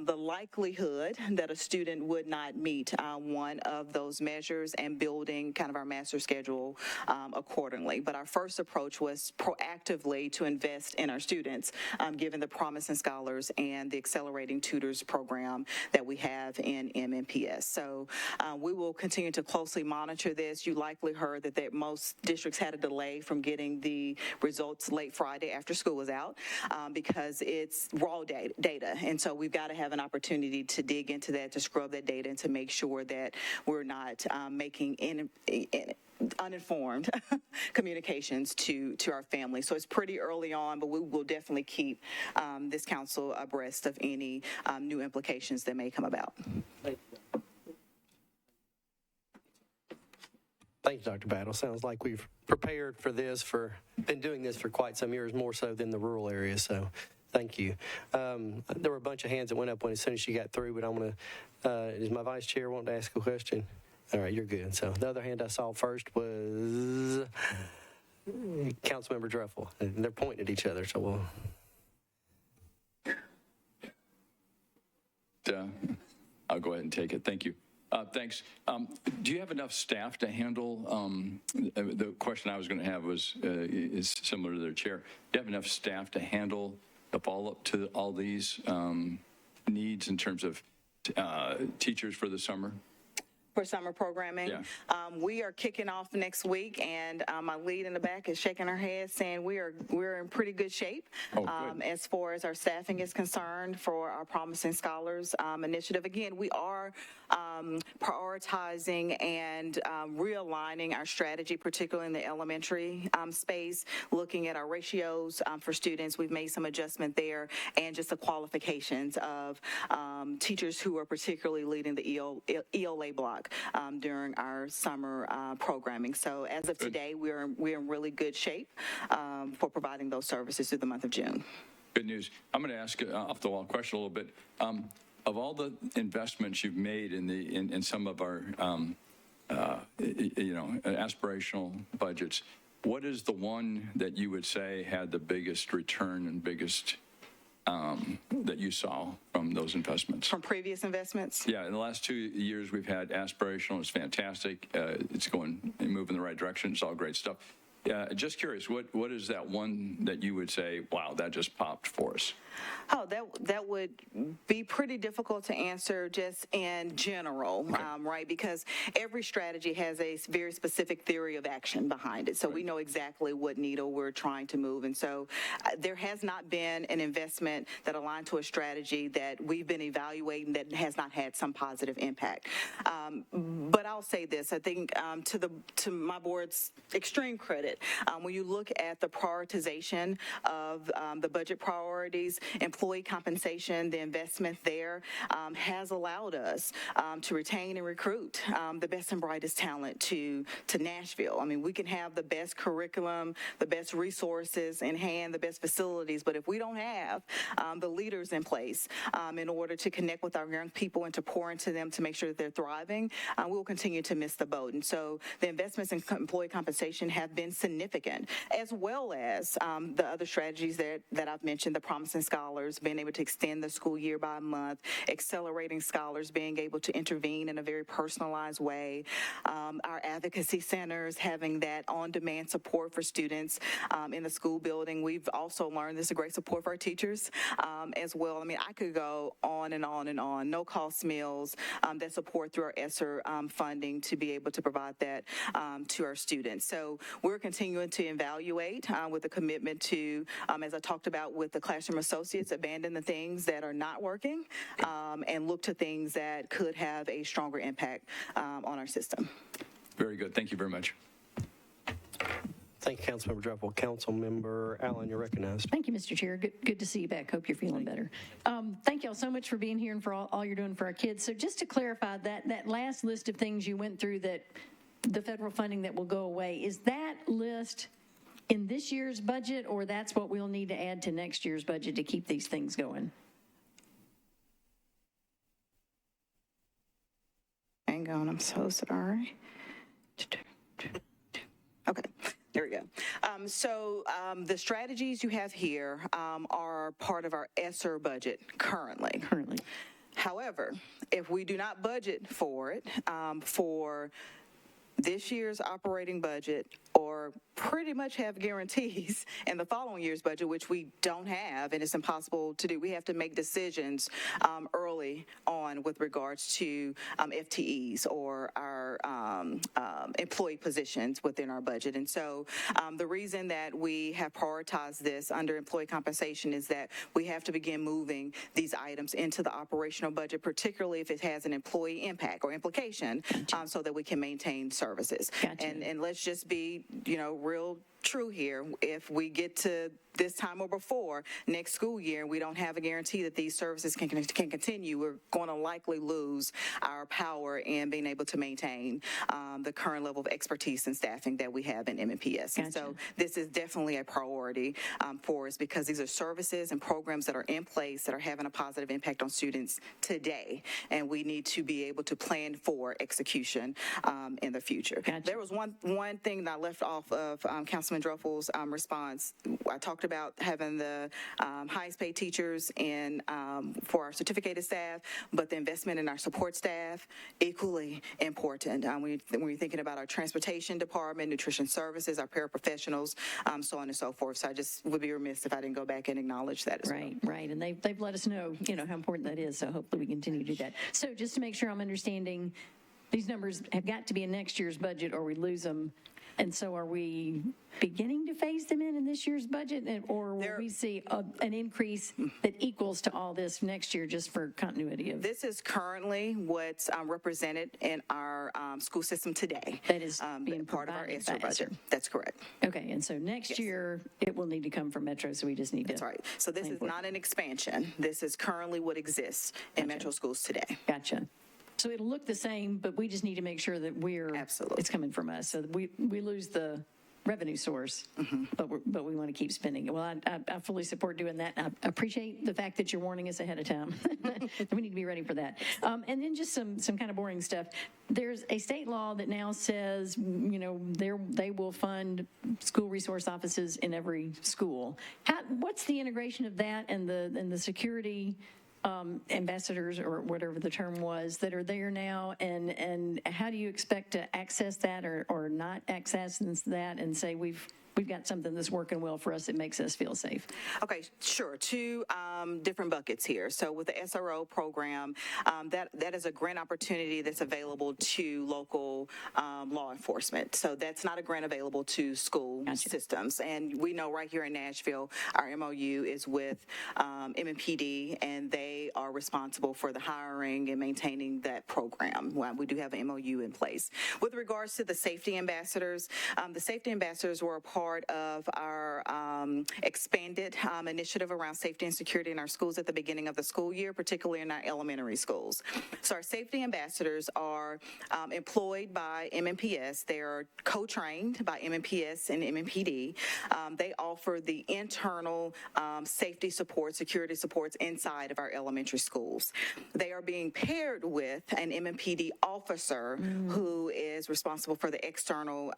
the likelihood that a student would not meet one of those measures, and building kind of our master schedule accordingly. But our first approach was proactively to invest in our students, given the Promising Scholars and the Accelerating Tutors program that we have in MNPS. So we will continue to closely monitor this. You likely heard that most districts had a delay from getting the results late Friday after school was out, because it's raw data. And so we've got to have an opportunity to dig into that, to scrub that data, and to make sure that we're not making uninformed communications to our families. So it's pretty early on, but we will definitely keep this council abreast of any new implications that may come about. Thanks, Dr. Battle. Sounds like we've prepared for this, been doing this for quite some years, more so than the rural areas. So thank you. There were a bunch of hands that went up as soon as she got through, but I'm going to, is my vice chair wanting to ask a question? All right, you're good. So the other hand I saw first was Councilmember Druffel, and they're pointing at each other, so we'll. I'll go ahead and take it. Thank you. Thanks. Do you have enough staff to handle, the question I was going to have is similar to their chair. Do you have enough staff to handle the follow-up to all these needs in terms of teachers for the summer? For summer programming. Yeah. We are kicking off next week, and my lead in the back is shaking her head saying we're in pretty good shape. Oh, good. As far as our staffing is concerned for our Promising Scholars initiative. Again, we are prioritizing and realigning our strategy, particularly in the elementary space, looking at our ratios for students. We've made some adjustment there, and just the qualifications of teachers who are particularly leading the ELA block during our summer programming. So as of today, we're in really good shape for providing those services through the month of June. Good news. I'm going to ask an off-the-wall question a little bit. Of all the investments you've made in some of our aspirational budgets, what is the one that you would say had the biggest return and biggest that you saw from those investments? From previous investments? Yeah, in the last 2 years, we've had aspirational. It's fantastic. It's moving in the right direction. It's all great stuff. Just curious, what is that one that you would say, wow, that just popped for us? Oh, that would be pretty difficult to answer just in general, right? Because every strategy has a very specific theory of action behind it. So we know exactly what needle we're trying to move. And so there has not been an investment that aligned to a strategy that we've been evaluating that has not had some positive impact. But I'll say this, I think to my board's extreme credit, when you look at the prioritization of the budget priorities, employee compensation, the investment there has allowed us to retain and recruit the best and brightest talent to Nashville. I mean, we can have the best curriculum, the best resources in hand, the best facilities, but if we don't have the leaders in place in order to connect with our young people and to pour into them to make sure that they're thriving, we'll continue to miss the boat. And so the investments in employee compensation have been significant, as well as the other strategies that I've mentioned, the promising scholars, being able to extend the school year by a month, accelerating scholars, being able to intervene in a very personalized way, our advocacy centers, having that on-demand support for students in the school building. We've also learned this is a great support for our teachers as well. I mean, I could go on and on and on. No-cost meals that support through our ESSER funding to be able to provide that to our students. So we're continuing to evaluate with a commitment to, as I talked about with the classroom associates, abandon the things that are not working and look to things that could have a stronger impact on our system. Very good. Thank you very much. Thank you, Councilmember Dreffel. Councilmember Allen, you're recognized. Thank you, Mr. Chair. Good to see you back. Hope you're feeling better. Thank y'all so much for being here and for all you're doing for our kids. So just to clarify, that last list of things you went through, that the federal funding that will go away, is that list in this year's budget, or that's what we'll need to add to next year's budget to keep these things going? Hang on, I'm so sorry. Okay, there we go. So the strategies you have here are part of our ESSER budget currently. However, if we do not budget for it for this year's operating budget, or pretty much have guarantees in the following year's budget, which we don't have, and it's impossible to do. We have to make decisions early on with regards to FTEs or our employee positions within our budget. And so the reason that we have prioritized this under employee compensation is that we have to begin moving these items into the operational budget, particularly if it has an employee impact or implication, so that we can maintain services. And let's just be, real true here. If we get to this time or before next school year, we don't have a guarantee that these services can continue, we're going to likely lose our power in being able to maintain the current level of expertise and staffing that we have in MPS. And so this is definitely a priority for us, because these are services and programs that are in place that are having a positive impact on students today, and we need to be able to plan for execution in the future. There was one thing that I left off of Councilman Druffel's response. I talked about having the highest paid teachers for our certificated staff, but the investment in our support staff, equally important. When you're thinking about our transportation department, nutrition services, our paraprofessionals, so on and so forth. So I just would be remiss if I didn't go back and acknowledge that as well. Right. And they've let us know, how important that is. So hopefully we continue to do that. So just to make sure I'm understanding, these numbers have got to be in next year's budget or we lose them. And so are we beginning to phase them in this year's budget, or will we see an increase that equals to all this next year just for continuity of? This is currently what's represented in our school system today. That is being part of our ESSER budget. ESSER. That's correct. Okay, and so next year it will need to come from Metro, so we just need to. That's right. So this is not an expansion. This is currently what exists in Metro schools today. Gotcha. So it'll look the same, but we just need to make sure that it's coming from us, so that we lose the revenue source, but we want to keep spending it. Well, I fully support doing that. I appreciate the fact that you're warning us ahead of time. We need to be ready for that. And then just some kind of boring stuff. There's a state law that now says, they will fund school resource offices in every school. What's the integration of that and the security ambassadors or whatever the term was that are there now, and how do you expect to access that or not access that and say we've got something that's working well for us that makes us feel safe? Okay, sure. Two different buckets here. So with the SRO program, that is a grant opportunity that's available to local law enforcement. So that's not a grant available to school systems. And we know right here in Nashville, our MOU is with MMPD, and they are responsible for the hiring and maintaining that program. We do have an MOU in place. With regards to the safety ambassadors were a part of our expanded initiative around safety and security in our schools at the beginning of the school year, particularly in our elementary schools. So our safety ambassadors are employed by MMPS. They are co-trained by MMPS and MMPD. They offer the internal safety support, security supports inside of our elementary schools. They are being paired with an MMPD officer who is responsible for the external,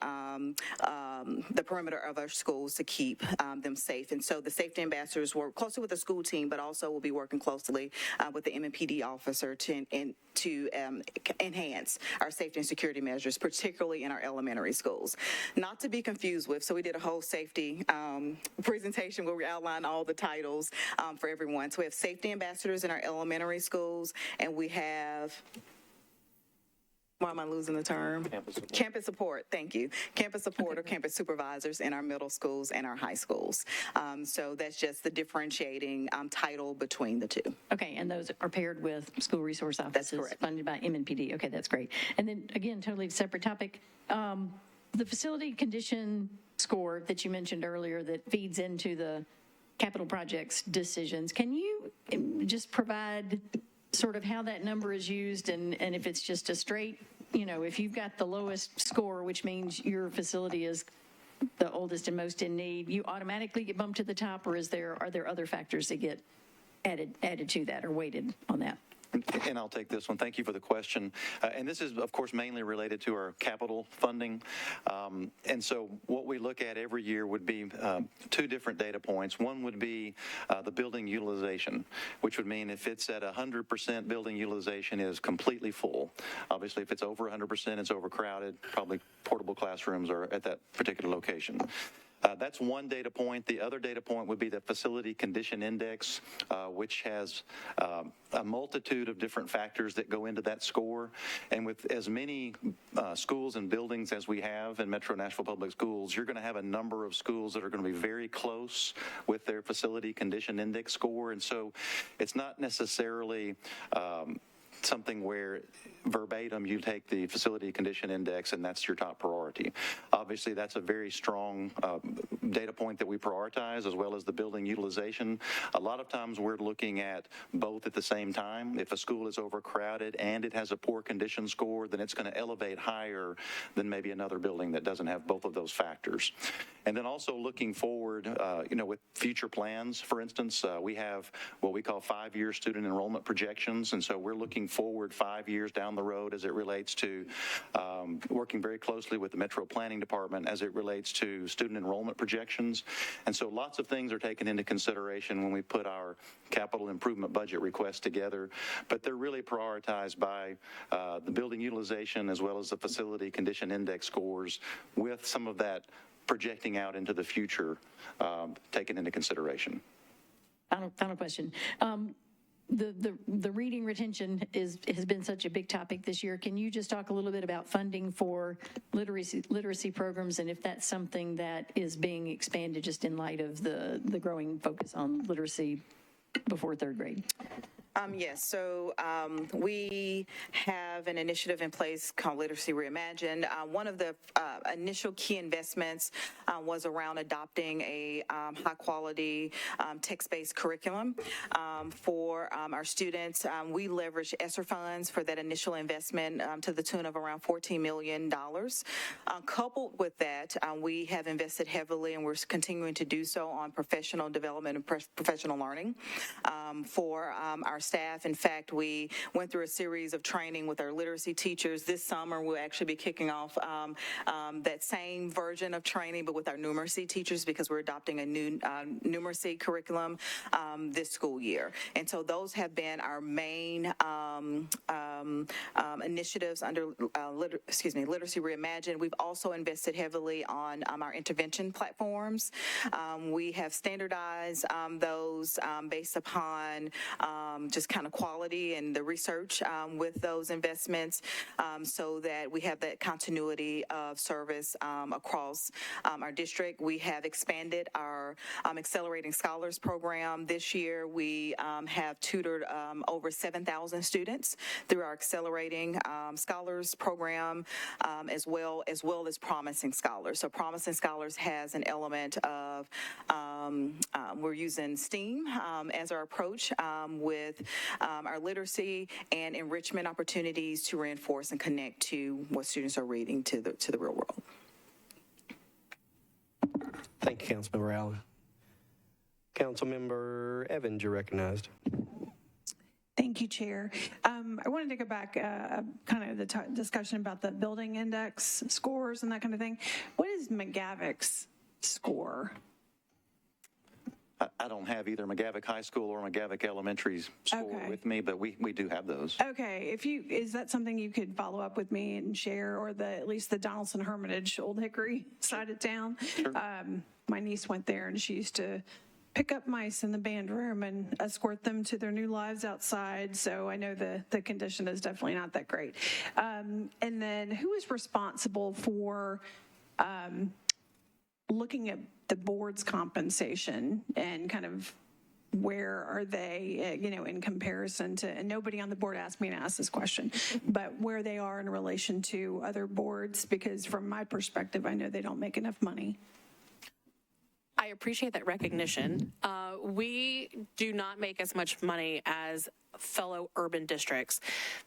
the perimeter of our schools to keep them safe. And so the safety ambassadors work closely with the school team, but also will be working closely with the MMPD officer to enhance our safety and security measures, particularly in our elementary schools. Not to be confused with, so we did a whole safety presentation where we outlined all the titles for everyone. So we have safety ambassadors in our elementary schools, and we have, why am I losing the term? Campus support, thank you. Campus support or campus supervisors in our middle schools and our high schools. So that's just the differentiating title between the two. Okay, and those are paired with school resource offices. That's correct. Funded by MNPD. Okay, that's great. And then again, totally separate topic. The facility condition score that you mentioned earlier that feeds into the capital projects decisions, can you just provide sort of how that number is used and if it's just a straight, if you've got the lowest score, which means your facility is the oldest and most in need, you automatically get bumped to the top, or are there other factors that get added to that or weighted on that? And I'll take this one. Thank you for the question. And this is, of course, mainly related to our capital funding. And so what we look at every year would be two different data points. One would be the building utilization, which would mean if it's at 100% building utilization is completely full. Obviously, if it's over 100%, it's overcrowded. Probably portable classrooms are at that particular location. That's one data point. The other data point would be the facility condition index, which has a multitude of different factors that go into that score. And with as many schools and buildings as we have in Metro Nashville Public Schools, you're going to have a number of schools that are going to be very close with their facility condition index score. And so it's not necessarily something where verbatim you take the facility condition index and that's your top priority. Obviously, that's a very strong data point that we prioritize, as well as the building utilization. A lot of times we're looking at both at the same time. If a school is overcrowded and it has a poor condition score, then it's going to elevate higher than maybe another building that doesn't have both of those factors. And then also looking forward, with future plans, for instance, we have what we call 5-year student enrollment projections. And so we're looking forward 5 years down the road as it relates to working very closely with the Metro Planning Department as it relates to student enrollment projections. And so lots of things are taken into consideration when we put our capital improvement budget requests together, but they're really prioritized by the building utilization as well as the facility condition index scores, with some of that projecting out into the future taken into consideration. Final question. The reading retention has been such a big topic this year. Can you just talk a little bit about funding for literacy programs, and if that's something that is being expanded just in light of the growing focus on literacy before third grade? Yes, so we have an initiative in place called Literacy Reimagined. One of the initial key investments was around adopting a high-quality text-based curriculum for our students. We leverage ESSER funds for that initial investment to the tune of around $14 million. Coupled with that, we have invested heavily, and we're continuing to do so, on professional development and professional learning for our staff. In fact, we went through a series of training with our literacy teachers. This summer, we'll actually be kicking off that same version of training, but with our numeracy teachers, because we're adopting a new numeracy curriculum this school year. And so those have been our main initiatives under Literacy Reimagined. We've also invested heavily on our intervention platforms. We have standardized those based upon just kind of quality and the research with those investments, so that we have that continuity of service across our district. We have expanded our Accelerating Scholars program. This year, we have tutored over 7,000 students through our Accelerating Scholars program, as well as Promising Scholars. So Promising Scholars has an element of we're using STEAM as our approach with our literacy and enrichment opportunities to reinforce and connect to what students are reading to the real world. Thank you, Councilmember Allen. Councilmember Evans, you're recognized. Thank you, Chair. I wanted to go back, kind of the discussion about the building index scores and that kind of thing. What is McGavick's score? I don't have either McGavick High School or McGavick Elementary's score with me, but we do have those. Okay, is that something you could follow up with me and share, or at least the Donaldson Hermitage Old Hickory side of town? Sure. My niece went there, and she used to pick up mice in the band room and escort them to their new lives outside. So I know the condition is definitely not that great. And then who is responsible for looking at the board's compensation and kind of where are they, in comparison to, and nobody on the board asked me to ask this question, but where they are in relation to other boards, because from my perspective, I know they don't make enough money. I appreciate that recognition. We do not make as much money as fellow urban districts.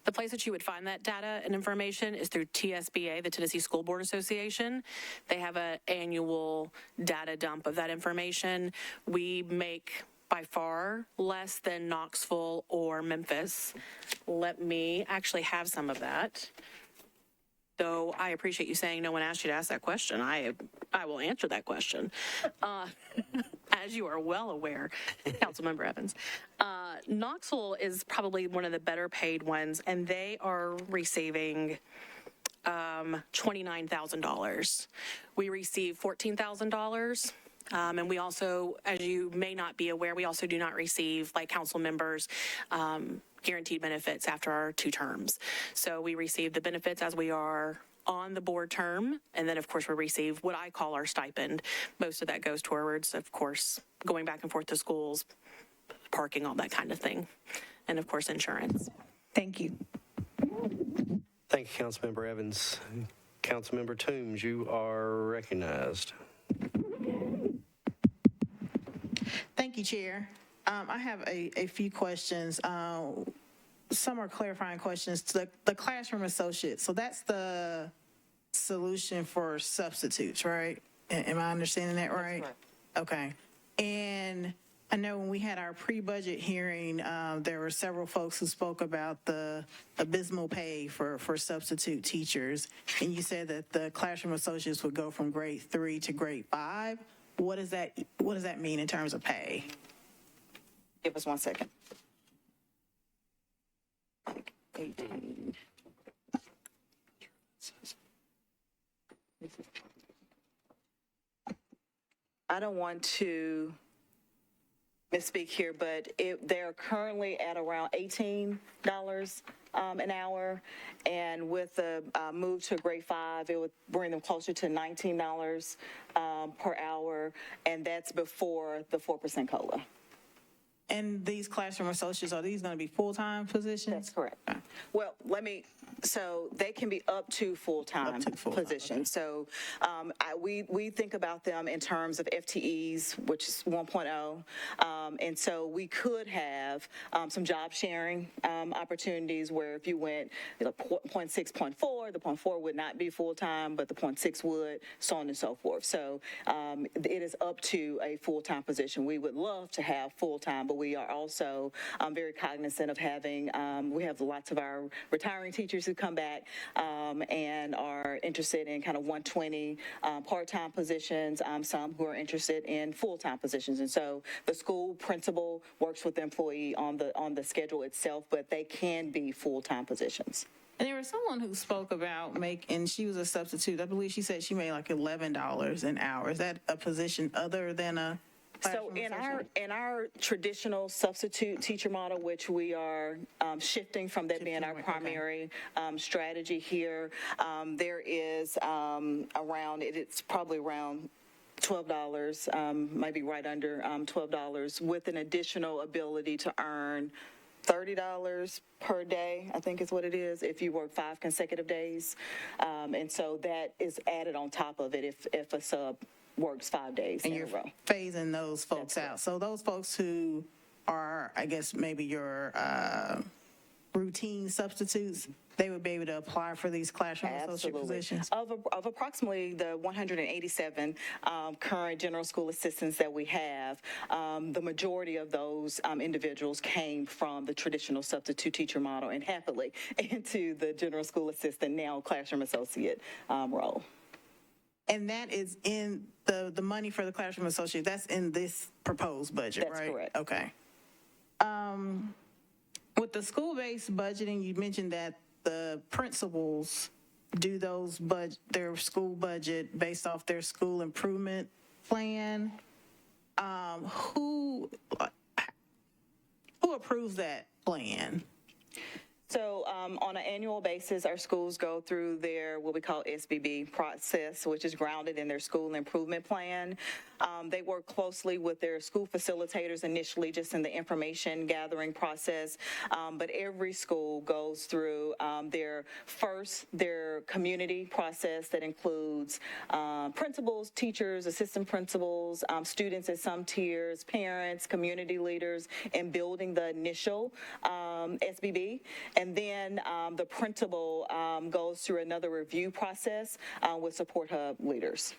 The place that you would find that data and information is through TSBA, the Tennessee School Board Association. They have an annual data dump of that information. We make by far less than Knoxville or Memphis. Let me actually have some of that. Though I appreciate you saying no one asked you to ask that question. I will answer that question. As you are well aware, Councilmember Evans. Knoxville is probably one of the better paid ones, and they are receiving $29,000. We receive $14,000. And we also, as you may not be aware, we also do not receive, like council members, guaranteed benefits after our 2 terms. So we receive the benefits as we are on the board term, and then of course we receive what I call our stipend. Most of that goes towards, of course, going back and forth to schools, parking, all that kind of thing, and of course insurance. Thank you. Thank you, Councilmember Evans. Councilmember Toombs, you are recognized. Thank you, Chair. I have a few questions. Some are clarifying questions. The classroom associates, so that's the solution for substitutes, right? Am I understanding that right? That's right. Okay. And I know when we had our pre-budget hearing, there were several folks who spoke about the abysmal pay for substitute teachers. And you said that the classroom associates would go from grade 3 to grade 5. What does that mean in terms of pay? Give us 1 second. 18. I don't want to misspeak here, but they're currently at around $18 an hour, and with the move to grade 5, it would bring them closer to $19 per hour, and that's before the 4% COLA. And these classroom associates, are these going to be full-time positions? That's correct. Well, so they can be up to full-time positions. Okay. So we think about them in terms of FTEs, which is 1.0. And so we could have some job sharing opportunities where if you went 0.6, 0.4, the 0.4 would not be full-time, but the 0.6 would, so on and so forth. So it is up to a full-time position. We would love to have full-time, but we are also very cognizant of having, we have lots of our retiring teachers who come back and are interested in kind of 120 part-time positions, some who are interested in full-time positions. And so the school principal works with the employee on the schedule itself, but they can be full-time positions. And there was someone who spoke about and she was a substitute. I believe she said she made like $11 an hour. Is that a position other than a So in our traditional substitute teacher model, which we are shifting from that being our primary strategy here, there is it's probably around $12, maybe right under $12, with an additional ability to earn $30 per day, I think is what it is, if you work 5 consecutive days. And so that is added on top of it if a sub works 5 days in a row. Phasing those folks out. So those folks who are, I guess, maybe your routine substitutes, they would be able to apply for these classroom associate positions? Of approximately the 187 current general school assistants that we have, the majority of those individuals came from the traditional substitute teacher model and happily into the general school assistant, now classroom associate role. And that is in the money for the classroom associate, that's in this proposed budget, right? That's correct. Okay. With the school-based budgeting, you mentioned that the principals do their school budget based off their school improvement plan. Who approves that plan? So on an annual basis, our schools go through their what we call SBB process, which is grounded in their school improvement plan. They work closely with their school facilitators initially just in the information gathering process, but every school goes through their community process that includes principals, teachers, assistant principals, students at some tiers, parents, community leaders, in building the initial SBB. And then the principal goes through another review process with Support Hub leaders.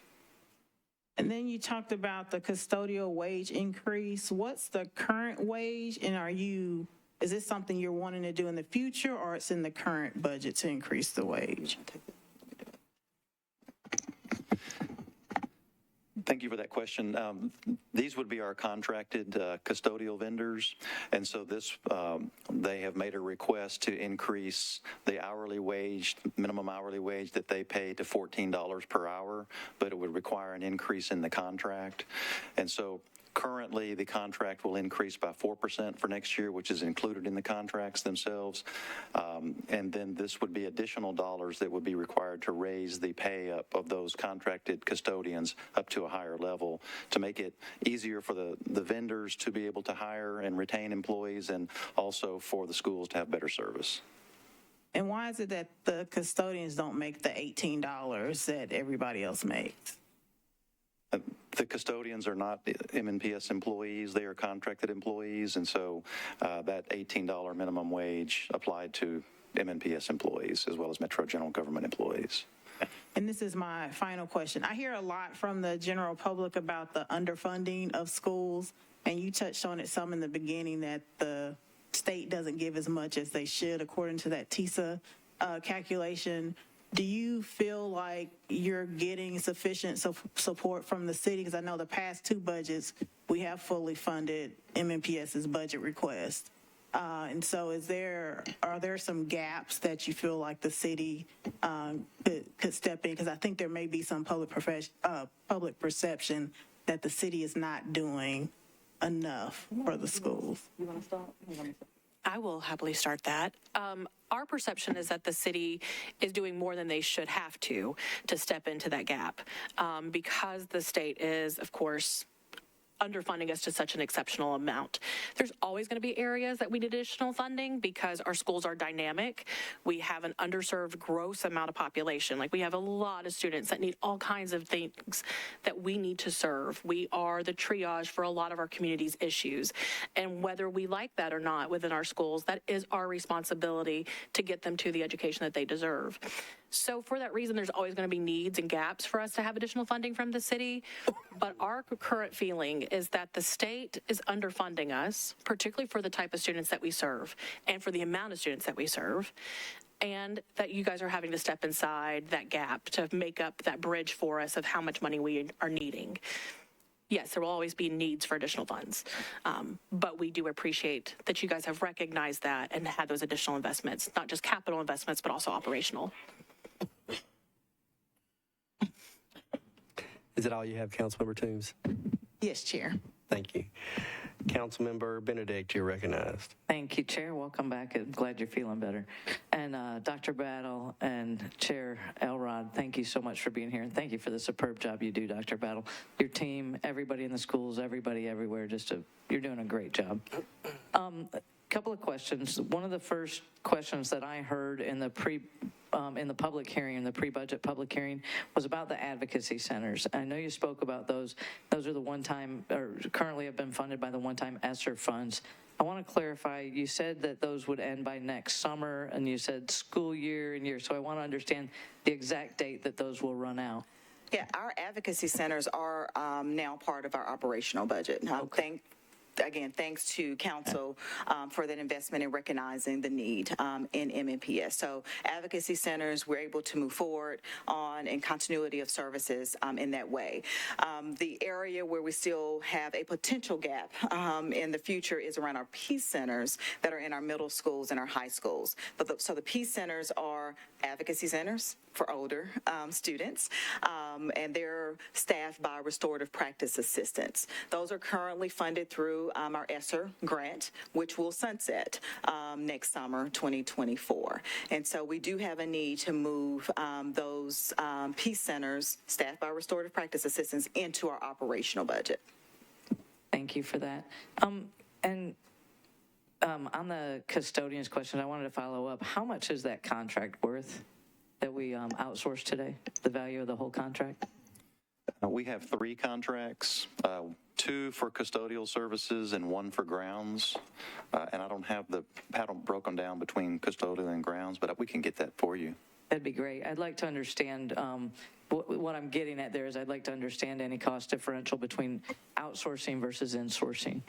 And then you talked about the custodial wage increase. What's the current wage, and is this something you're wanting to do in the future, or it's in the current budget to increase the wage? Thank you for that question. These would be our contracted custodial vendors, and so they have made a request to increase the hourly wage, minimum hourly wage that they pay to $14 per hour, but it would require an increase in the contract. And so currently, the contract will increase by 4% for next year, which is included in the contracts themselves. And then this would be additional dollars that would be required to raise the pay up of those contracted custodians up to a higher level to make it easier for the vendors to be able to hire and retain employees, and also for the schools to have better service. And why is it that the custodians don't make the $18 that everybody else makes? The custodians are not MNPS employees, they are contracted employees, and so that $18 minimum wage applied to MNPS employees as well as Metro General Government employees. And this is my final question. I hear a lot from the general public about the underfunding of schools, and you touched on it some in the beginning, that the state doesn't give as much as they should according to that TISA calculation. Do you feel like you're getting sufficient support from the city? Because I know the past 2 budgets, we have fully funded MNPS's budget request. And so are there some gaps that you feel like the city could step in? Because I think there may be some public perception that the city is not doing enough for the schools. You want to start? I will happily start that. Our perception is that the city is doing more than they should have to step into that gap, because the state is, of course, underfunding us to such an exceptional amount. There's always going to be areas that we need additional funding because our schools are dynamic. We have an underserved gross amount of population. Like, we have a lot of students that need all kinds of things that we need to serve. We are the triage for a lot of our community's issues. And whether we like that or not within our schools, that is our responsibility to get them to the education that they deserve. So for that reason, there's always going to be needs and gaps for us to have additional funding from the city. But our current feeling is that the state is underfunding us, particularly for the type of students that we serve and for the amount of students that we serve, and that you guys are having to step inside that gap to make up that bridge for us of how much money we are needing. Yes, there will always be needs for additional funds, but we do appreciate that you guys have recognized that and had those additional investments, not just capital investments, but also operational. Is it all you have, Councilmember Toombs? Yes, Chair. Thank you. Councilmember Benedict, you're recognized. Thank you, Chair. Welcome back. I'm glad you're feeling better. And Dr. Battle and Chair Elrod, thank you so much for being here. And thank you for the superb job you do, Dr. Battle. Your team, everybody in the schools, everybody everywhere, you're doing a great job. Couple of questions. One of the first questions that I heard in the public hearing, in the pre-budget public hearing, was about the advocacy centers. I know you spoke about those. Those are the one-time, or currently have been funded by the one-time ESSER funds. I want to clarify, you said that those would end by next summer, and you said school year and year, so I want to understand the exact date that those will run out. Yeah, our advocacy centers are now part of our operational budget. Again, thanks to council for that investment in recognizing the need in MNPS. So advocacy centers, we're able to move forward on in continuity of services in that way. The area where we still have a potential gap in the future is around our peace centers that are in our middle schools and our high schools. So the peace centers are advocacy centers for older students, and they're staffed by restorative practice assistants. Those are currently funded through our ESSER grant, which will sunset next summer, 2024. And so we do have a need to move those peace centers staffed by restorative practice assistants into our operational budget. Thank you for that. And on the custodians question, I wanted to follow up. How much is that contract worth that we outsourced today, the value of the whole contract? We have 3 contracts, 2 for custodial services and 1 for grounds. And I don't have the pattern broken down between custodial and grounds, but we can get that for you. That'd be great. I'd like to understand, what I'm getting at there is I'd like to understand any cost differential between outsourcing versus insourcing.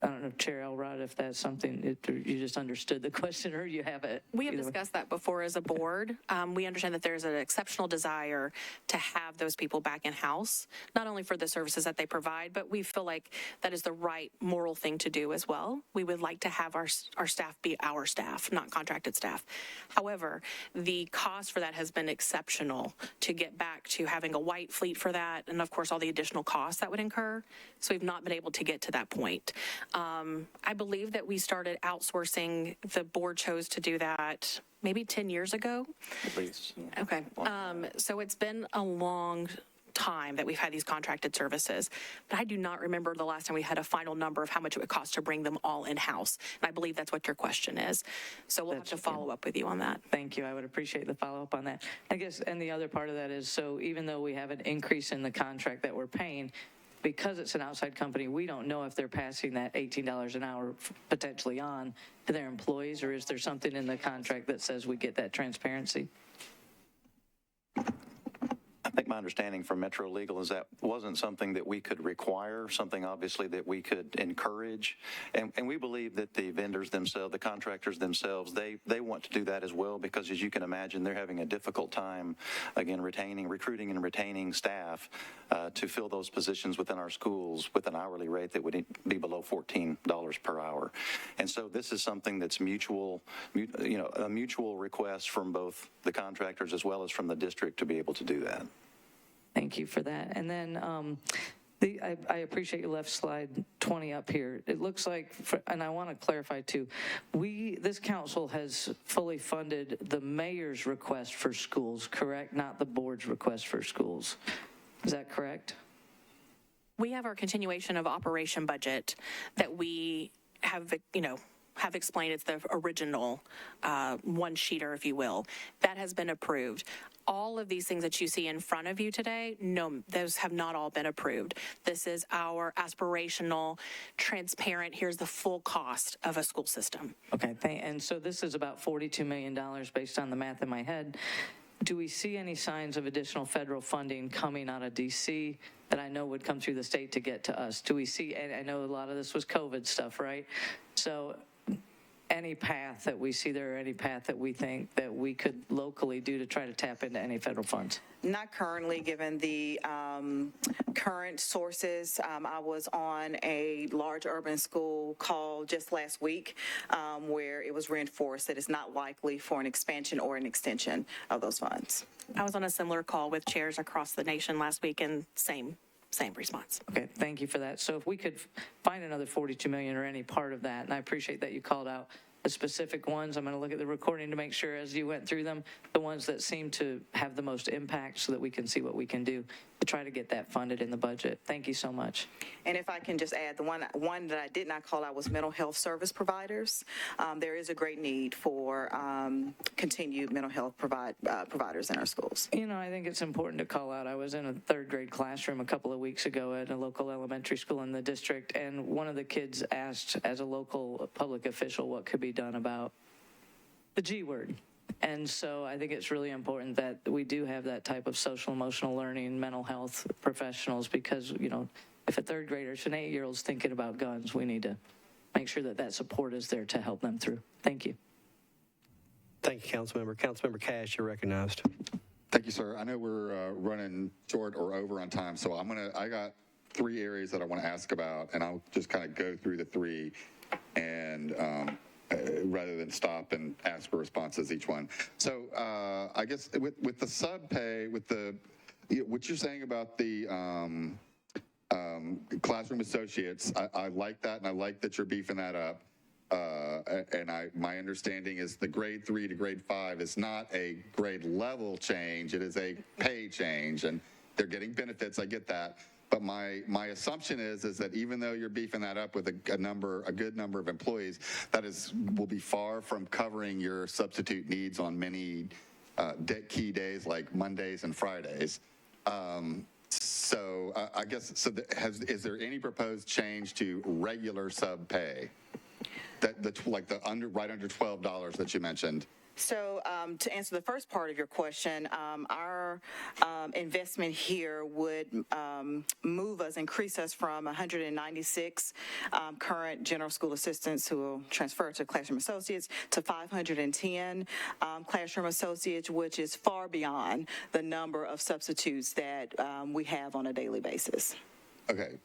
I don't know, Chair Elrod, if that's something, you just understood the question or you have it. We have discussed that before as a board. We understand that there's an exceptional desire to have those people back in-house, not only for the services that they provide, but we feel like that is the right moral thing to do as well. We would like to have our staff be our staff, not contracted staff. However, the cost for that has been exceptional to get back to having a white fleet for that, and of course, all the additional costs that would incur. So we've not been able to get to that point. I believe that we started outsourcing, the board chose to do that maybe 10 years ago. At least. Okay. So it's been a long time that we've had these contracted services, but I do not remember the last time we had a final number of how much it would cost to bring them all in-house. And I believe that's what your question is. So we'll have to follow up with you on that. Thank you. I would appreciate the follow-up on that. I guess, and the other part of that is, so even though we have an increase in the contract that we're paying, because it's an outside company, we don't know if they're passing that $18 an hour potentially on to their employees, or is there something in the contract that says we get that transparency? I think my understanding from Metro Legal is that wasn't something that we could require, something obviously that we could encourage. And we believe that the vendors themselves, the contractors themselves, they want to do that as well, because as you can imagine, they're having a difficult time, again, recruiting and retaining staff to fill those positions within our schools with an hourly rate that would be below $14 per hour. And so this is something that's mutual, a mutual request from both the contractors as well as from the district to be able to do that. Thank you for that. And then I appreciate you left slide 20 up here. It looks like, and I want to clarify too, this council has fully funded the mayor's request for schools, correct? Not the board's request for schools. Is that correct? We have our continuation of operation budget that we have, have explained, it's the original one-sheeter, if you will. That has been approved. All of these things that you see in front of you today, no, those have not all been approved. This is our aspirational, transparent, here's the full cost of a school system. Okay, and so this is about $42 million based on the math in my head. Do we see any signs of additional federal funding coming out of DC that I know would come through the state to get to us? Do we see, and I know a lot of this was COVID stuff, right? So any path that we see there, or any path that we think that we could locally do to try to tap into any federal funds? Not currently, given the current sources. I was on a large urban school call just last week where it was reinforced that it's not likely for an expansion or an extension of those funds. I was on a similar call with chairs across the nation last week, and same response. Okay, thank you for that. So if we could find another 42 million or any part of that, and I appreciate that you called out the specific ones. I'm going to look at the recording to make sure as you went through them, the ones that seem to have the most impact so that we can see what we can do to try to get that funded in the budget. Thank you so much. And if I can just add, the one that I did not call out was mental health service providers. There is a great need for continued mental health providers in our schools. You know, I think it's important to call out. I was in a third grade classroom a couple of weeks ago at a local elementary school in the district, and one of the kids asked, as a local public official, what could be done about the G word. And so I think it's really important that we do have that type of social emotional learning, mental health professionals, because, you know, if a third grader, if an 8-year-old's thinking about guns, we need to make sure that that support is there to help them through. Thank you. Thank you, Councilmember. Councilmember Cash, you're recognized. Thank you, sir. I know we're running short or over on time, so I got 3 areas that I want to ask about, and I'll just kind of go through the 3 and rather than stop and ask for responses each one. So I guess with the sub pay, with the what you're saying about the classroom associates, I like that, and I like that you're beefing that up. And my understanding is the grade 3 to grade 5 is not a grade level change; it is a pay change, and they're getting benefits. I get that. But my assumption is that even though you're beefing that up with a good number of employees, that will be far from covering your substitute needs on many key days like Mondays and Fridays. So I guess is there any proposed change to regular sub pay? Right under $12 that you mentioned. So to answer the first part of your question, our investment here would increase us from 196 current general school assistants who will transfer to classroom associates to 510 classroom associates, which is far beyond the number of substitutes that we have on a daily basis. Okay.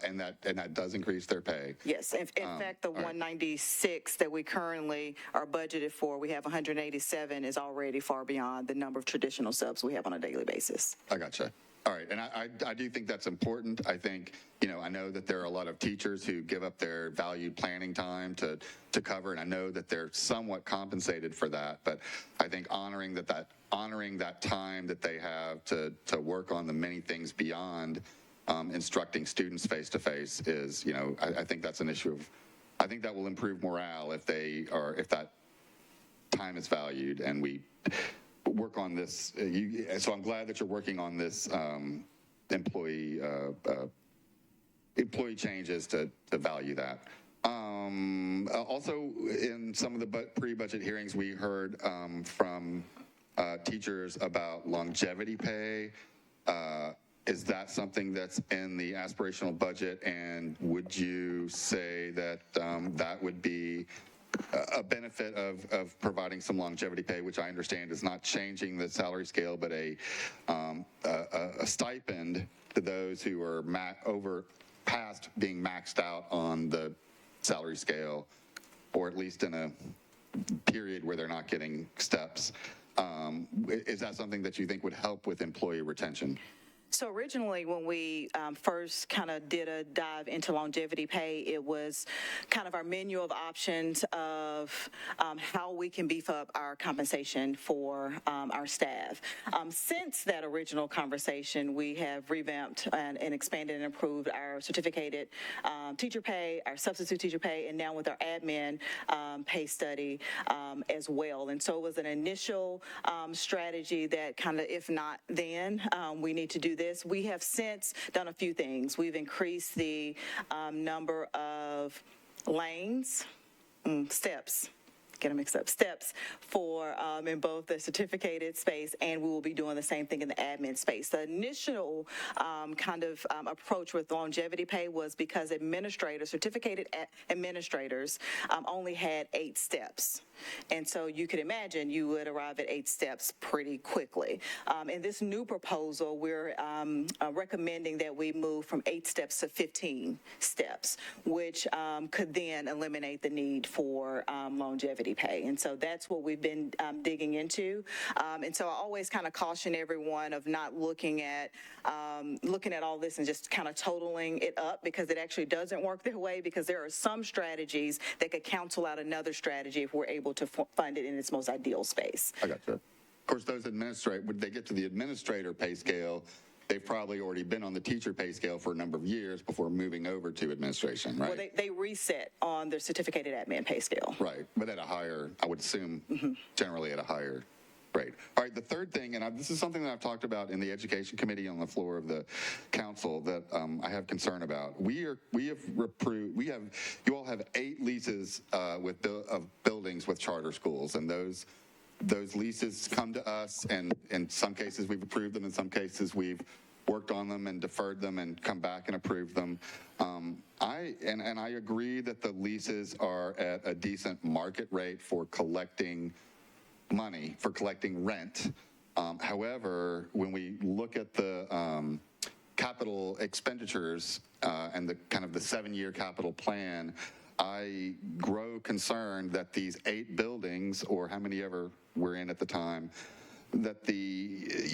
And that does increase their pay. Yes. In fact, the 196 that we currently are budgeted for, we have 187 is already far beyond the number of traditional subs we have on a daily basis. I gotcha. All right. And I do think that's important. I think, I know that there are a lot of teachers who give up their valued planning time to cover, and I know that they're somewhat compensated for that. But I think honoring that time that they have to work on the many things beyond instructing students face-to-face is, I think that's an issue I think that will improve morale if that time is valued and we work on this. So I'm glad that you're working on this employee changes to value that. Also, in some of the pre-budget hearings, we heard from teachers about longevity pay. Is that something that's in the aspirational budget, and would you say that that would be a benefit of providing some longevity pay, which I understand is not changing the salary scale, but a stipend to those who are past being maxed out on the salary scale, or at least in a period where they're not getting steps? Is that something that you think would help with employee retention? So originally, when we first kind of did a dive into longevity pay, it was kind of our menu of options of how we can beef up our compensation for our staff. Since that original conversation, we have revamped and expanded and improved our certificated teacher pay, our substitute teacher pay, and now with our admin pay study as well. And so it was an initial strategy that kind of, if not then, we need to do this. We have since done a few things. We've increased the number of lanes, steps, get them mixed up, steps for in both the certificated space, and we will be doing the same thing in the admin space. The initial kind of approach with longevity pay was because administrators, certificated administrators, only had 8 steps. And so you could imagine you would arrive at 8 steps pretty quickly. In this new proposal, we're recommending that we move from 8 steps to 15 steps, which could then eliminate the need for longevity pay. And so that's what we've been digging into. And so I always kind of caution everyone of not looking at all this and just kind of totaling it up, because it actually doesn't work that way, because there are some strategies that could cancel out another strategy if we're able to fund it in its most ideal space. I got you. Of course, those when they get to the administrator pay scale, they've probably already been on the teacher pay scale for a number of years before moving over to administration, right? Well, they reset on their certificated admin pay scale. Right, but at a higher, I would assume, generally at a higher rate. All right, the third thing, and this is something that I've talked about in the Education Committee on the floor of the council that I have concern about. You all have 8 leases of buildings with charter schools, and those leases come to us, and in some cases we've approved them, in some cases we've worked on them and deferred them and come back and approved them. I agree that the leases are at a decent market rate for collecting money, for collecting rent. However, when we look at the capital expenditures and the kind of the 7-year capital plan, I grow concerned that these 8 buildings, or how many ever we're in at the time, that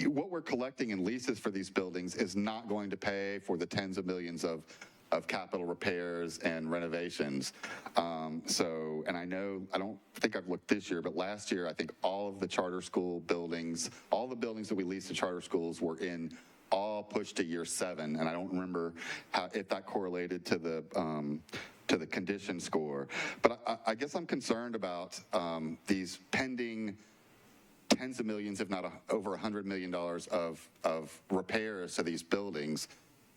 what we're collecting in leases for these buildings is not going to pay for the tens of millions of capital repairs and renovations. And I don't think I've looked this year, but last year, I think all of the charter school buildings, all the buildings that we leased to charter schools were all pushed to year 7. And I don't remember if that correlated to the condition score. But I guess I'm concerned about these pending tens of millions, if not over $100 million of repairs to these buildings.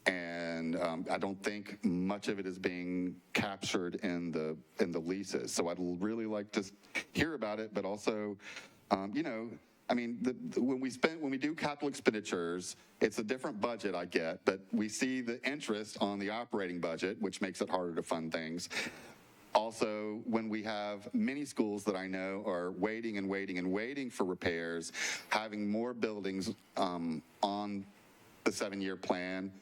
And I don't think much of it is being captured in the leases. So I'd really like to hear about it, but also, when we do capital expenditures, it's a different budget, I get, but we see the interest on the operating budget, which makes it harder to fund things. Also, when we have many schools that I know are waiting and waiting and waiting for repairs, having more buildings on the 7-year plan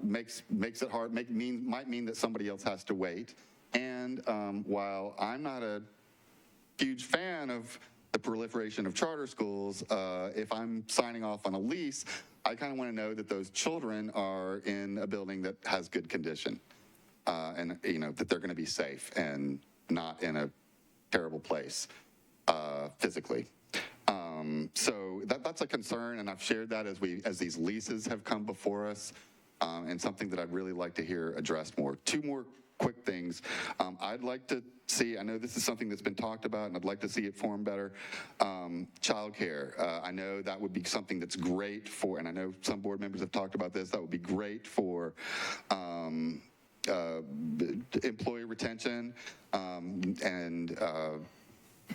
makes it hard, might mean that somebody else has to wait. And while I'm not a huge fan of the proliferation of charter schools, if I'm signing off on a lease, I kind of want to know that those children are in a building that has good condition, and that they're going to be safe and not in a terrible place physically. So that's a concern, and I've shared that as these leases have come before us, and something that I'd really like to hear addressed more. 2 more quick things. I'd like to see, I know this is something that's been talked about, and I'd like to see it form better. Childcare. I know that would be something that's great for, and I know some board members have talked about this, that would be great for employee retention, and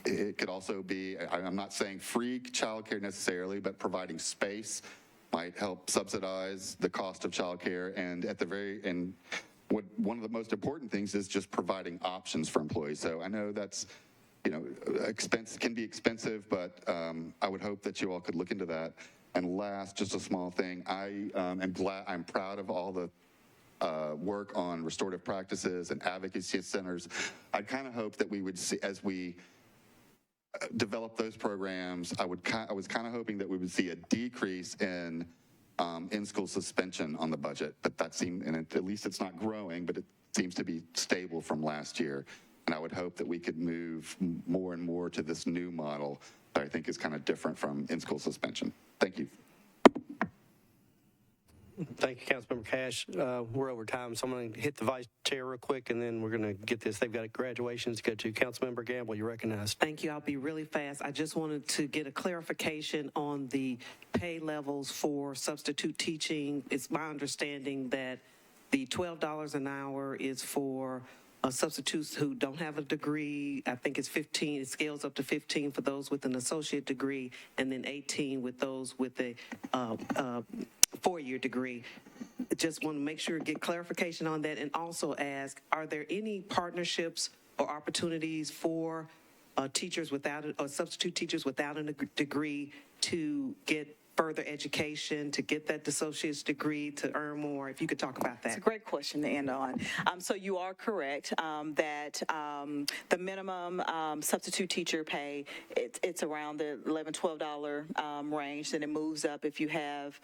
it could also be, I'm not saying free childcare necessarily, but providing space might help subsidize the cost of childcare, and one of the most important things is just providing options for employees. So I know that's, can be expensive, but I would hope that you all could look into that. And last, just a small thing, I'm proud of all the work on restorative practices and advocacy centers. I kind of hope that we would see, as we develop those programs, I was kind of hoping that we would see a decrease in in-school suspension on the budget, but that seemed, and at least it's not growing, but it seems to be stable from last year. And I would hope that we could move more and more to this new model that I think is kind of different from in-school suspension. Thank you. Thank you, Councilmember Cash. We're over time, so I'm going to hit the vice chair real quick, and then we're going to get this. They've got graduations to go to. Councilmember Gamble, you're recognized. Thank you. I'll be really fast. I just wanted to get a clarification on the pay levels for substitute teaching. It's my understanding that the $12 an hour is for substitutes who don't have a degree. I think it's 15. It scales up to 15 for those with an associate degree, and then 18 with those with a four-year degree. Just want to make sure, get clarification on that, and also ask, are there any partnerships or opportunities for teachers without, or substitute teachers without a degree to get further education, to get that associate's degree, to earn more? If you could talk about that. It's a great question to end on. So you are correct that the minimum substitute teacher pay, it's around the $11, $12 range. Then it moves up if you have,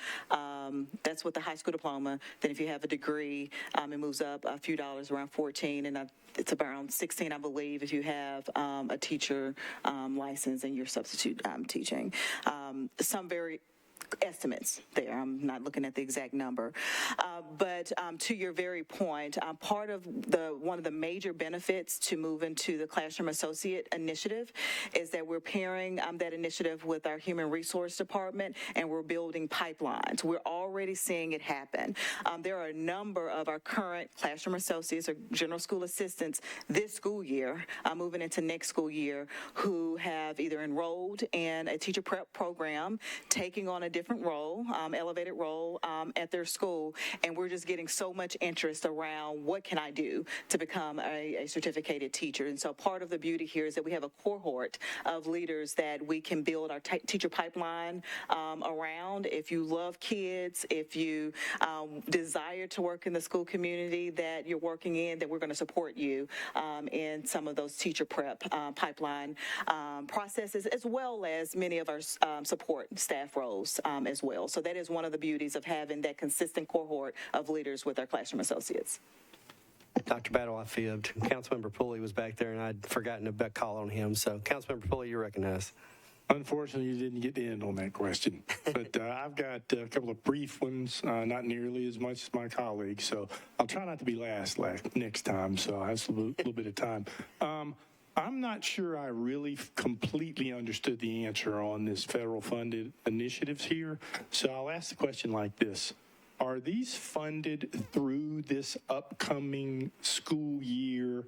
that's with the high school diploma. Then if you have a degree, it moves up a few dollars, around 14, and it's around 16, I believe, if you have a teacher license and you're substitute teaching. Some very estimates there. I'm not looking at the exact number. But to your very point, part of one of the major benefits to move into the Classroom Associate Initiative is that we're pairing that initiative with our Human Resource Department, and we're building pipelines. We're already seeing it happen. There are a number of our current Classroom Associates or General School Assistants this school year, moving into next school year, who have either enrolled in a teacher prep program, taking on a different role, elevated role at their school, and we're just getting so much interest around what can I do to become a certificated teacher. And so part of the beauty here is that we have a cohort of leaders that we can build our teacher pipeline around. If you love kids, if you desire to work in the school community that you're working in, that we're going to support you in some of those teacher prep pipeline processes, as well as many of our support staff roles as well. So that is one of the beauties of having that consistent cohort of leaders with our Classroom Associates. Dr. Battle, I fibbed. Councilmember Pulley was back there, and I'd forgotten to call on him. So, Councilmember Pulley, you're recognized. Unfortunately, you didn't get the end on that question. But I've got a couple of brief ones, not nearly as much as my colleagues. So I'll try not to be last next time, so I have a little bit of time. I'm not sure I really completely understood the answer on this federal funded initiatives here. So I'll ask the question like this. Are these funded through this upcoming school year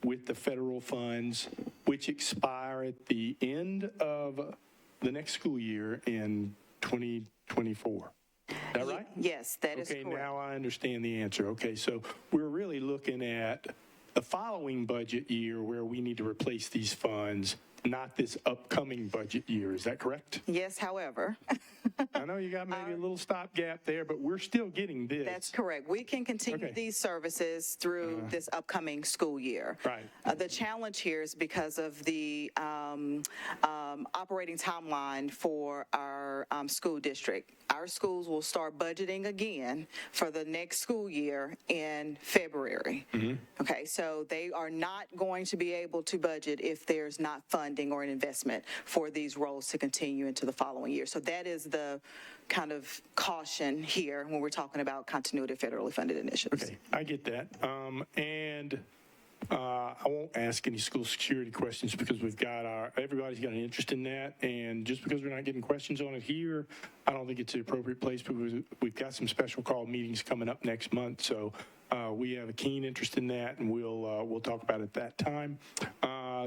with the federal funds, which expire at the end of the next school year in 2024? Is that right? Yes, that is correct. Okay, now I understand the answer. Okay, so we're really looking at the following budget year where we need to replace these funds, not this upcoming budget year. Is that correct? Yes, however. I know you got maybe a little stopgap there, but we're still getting this. That's correct. We can continue these services through this upcoming school year. Right. The challenge here is because of the operating timeline for our school district. Our schools will start budgeting again for the next school year in February. Okay, so they are not going to be able to budget if there's not funding or an investment for these roles to continue into the following year. So that is the kind of caution here when we're talking about continuity of federally funded initiatives. Okay, I get that. I won't ask any school security questions because everybody's got an interest in that, and just because we're not getting questions on it here, I don't think it's the appropriate place because we've got some special call meetings coming up next month, so we have a keen interest in that, and we'll talk about it at that time.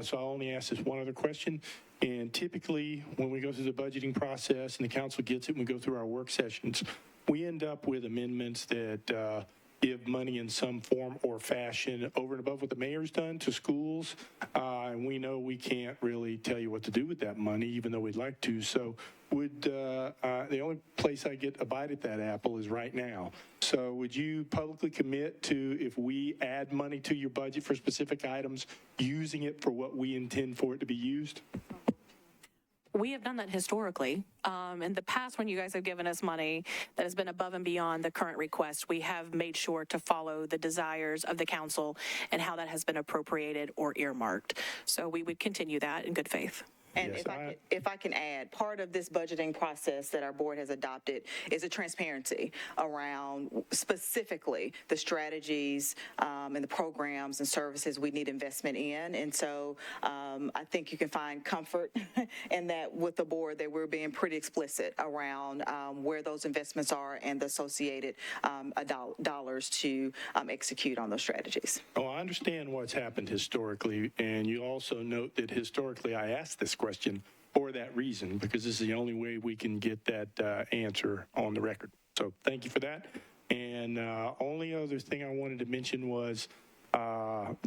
So I'll only ask this one other question, and typically when we go through the budgeting process and the council gets it and we go through our work sessions, we end up with amendments that give money in some form or fashion over and above what the mayor's done to schools. And we know we can't really tell you what to do with that money, even though we'd like to. So the only place I get a bite at that apple is right now. So would you publicly commit to, if we add money to your budget for specific items, using it for what we intend for it to be used? we have done that historically. In the past, when you guys have given us money that has been above and beyond the current request, we have made sure to follow the desires of the council and how that has been appropriated or earmarked. So we would continue that in good faith. And Yes, if I can add, part of this budgeting process that our board has adopted is a transparency around specifically the strategies and the programs and services we need investment in. And so I think you can find comfort in that with the board that we're being pretty explicit around where those investments are and the associated dollars to execute on those strategies. Oh, I understand what's happened historically, and you also note that historically I asked this question for that reason, because this is the only way we can get that answer on the record. So thank you for that. And only other thing I wanted to mention was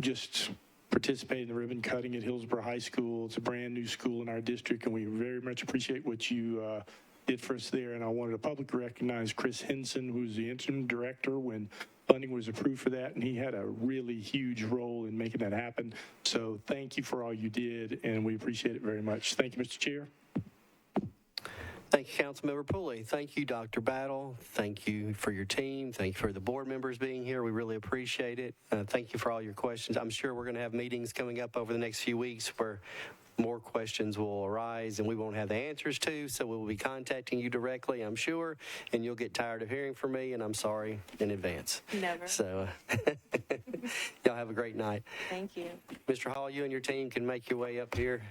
just participating in the ribbon cutting at Hillsborough High School. It's a brand new school in our district, and we very much appreciate what you did for us there. And I wanted to publicly recognize Chris Henson, who's the interim director when funding was approved for that, and he had a really huge role in making that happen. So thank you for all you did, and we appreciate it very much. Thank you, Mr. Chair. Thank you, Councilmember Pulley. Thank you, Dr. Battle. Thank you for your team. Thank you for the board members being here. We really appreciate it. Thank you for all your questions. I'm sure we're going to have meetings coming up over the next few weeks where more questions will arise and we won't have the answers to, so we'll be contacting you directly, I'm sure, and you'll get tired of hearing from me, and I'm sorry in advance. Never. So y'all have a great night. Thank you. Mr. Hall, you and your team can make your way up here.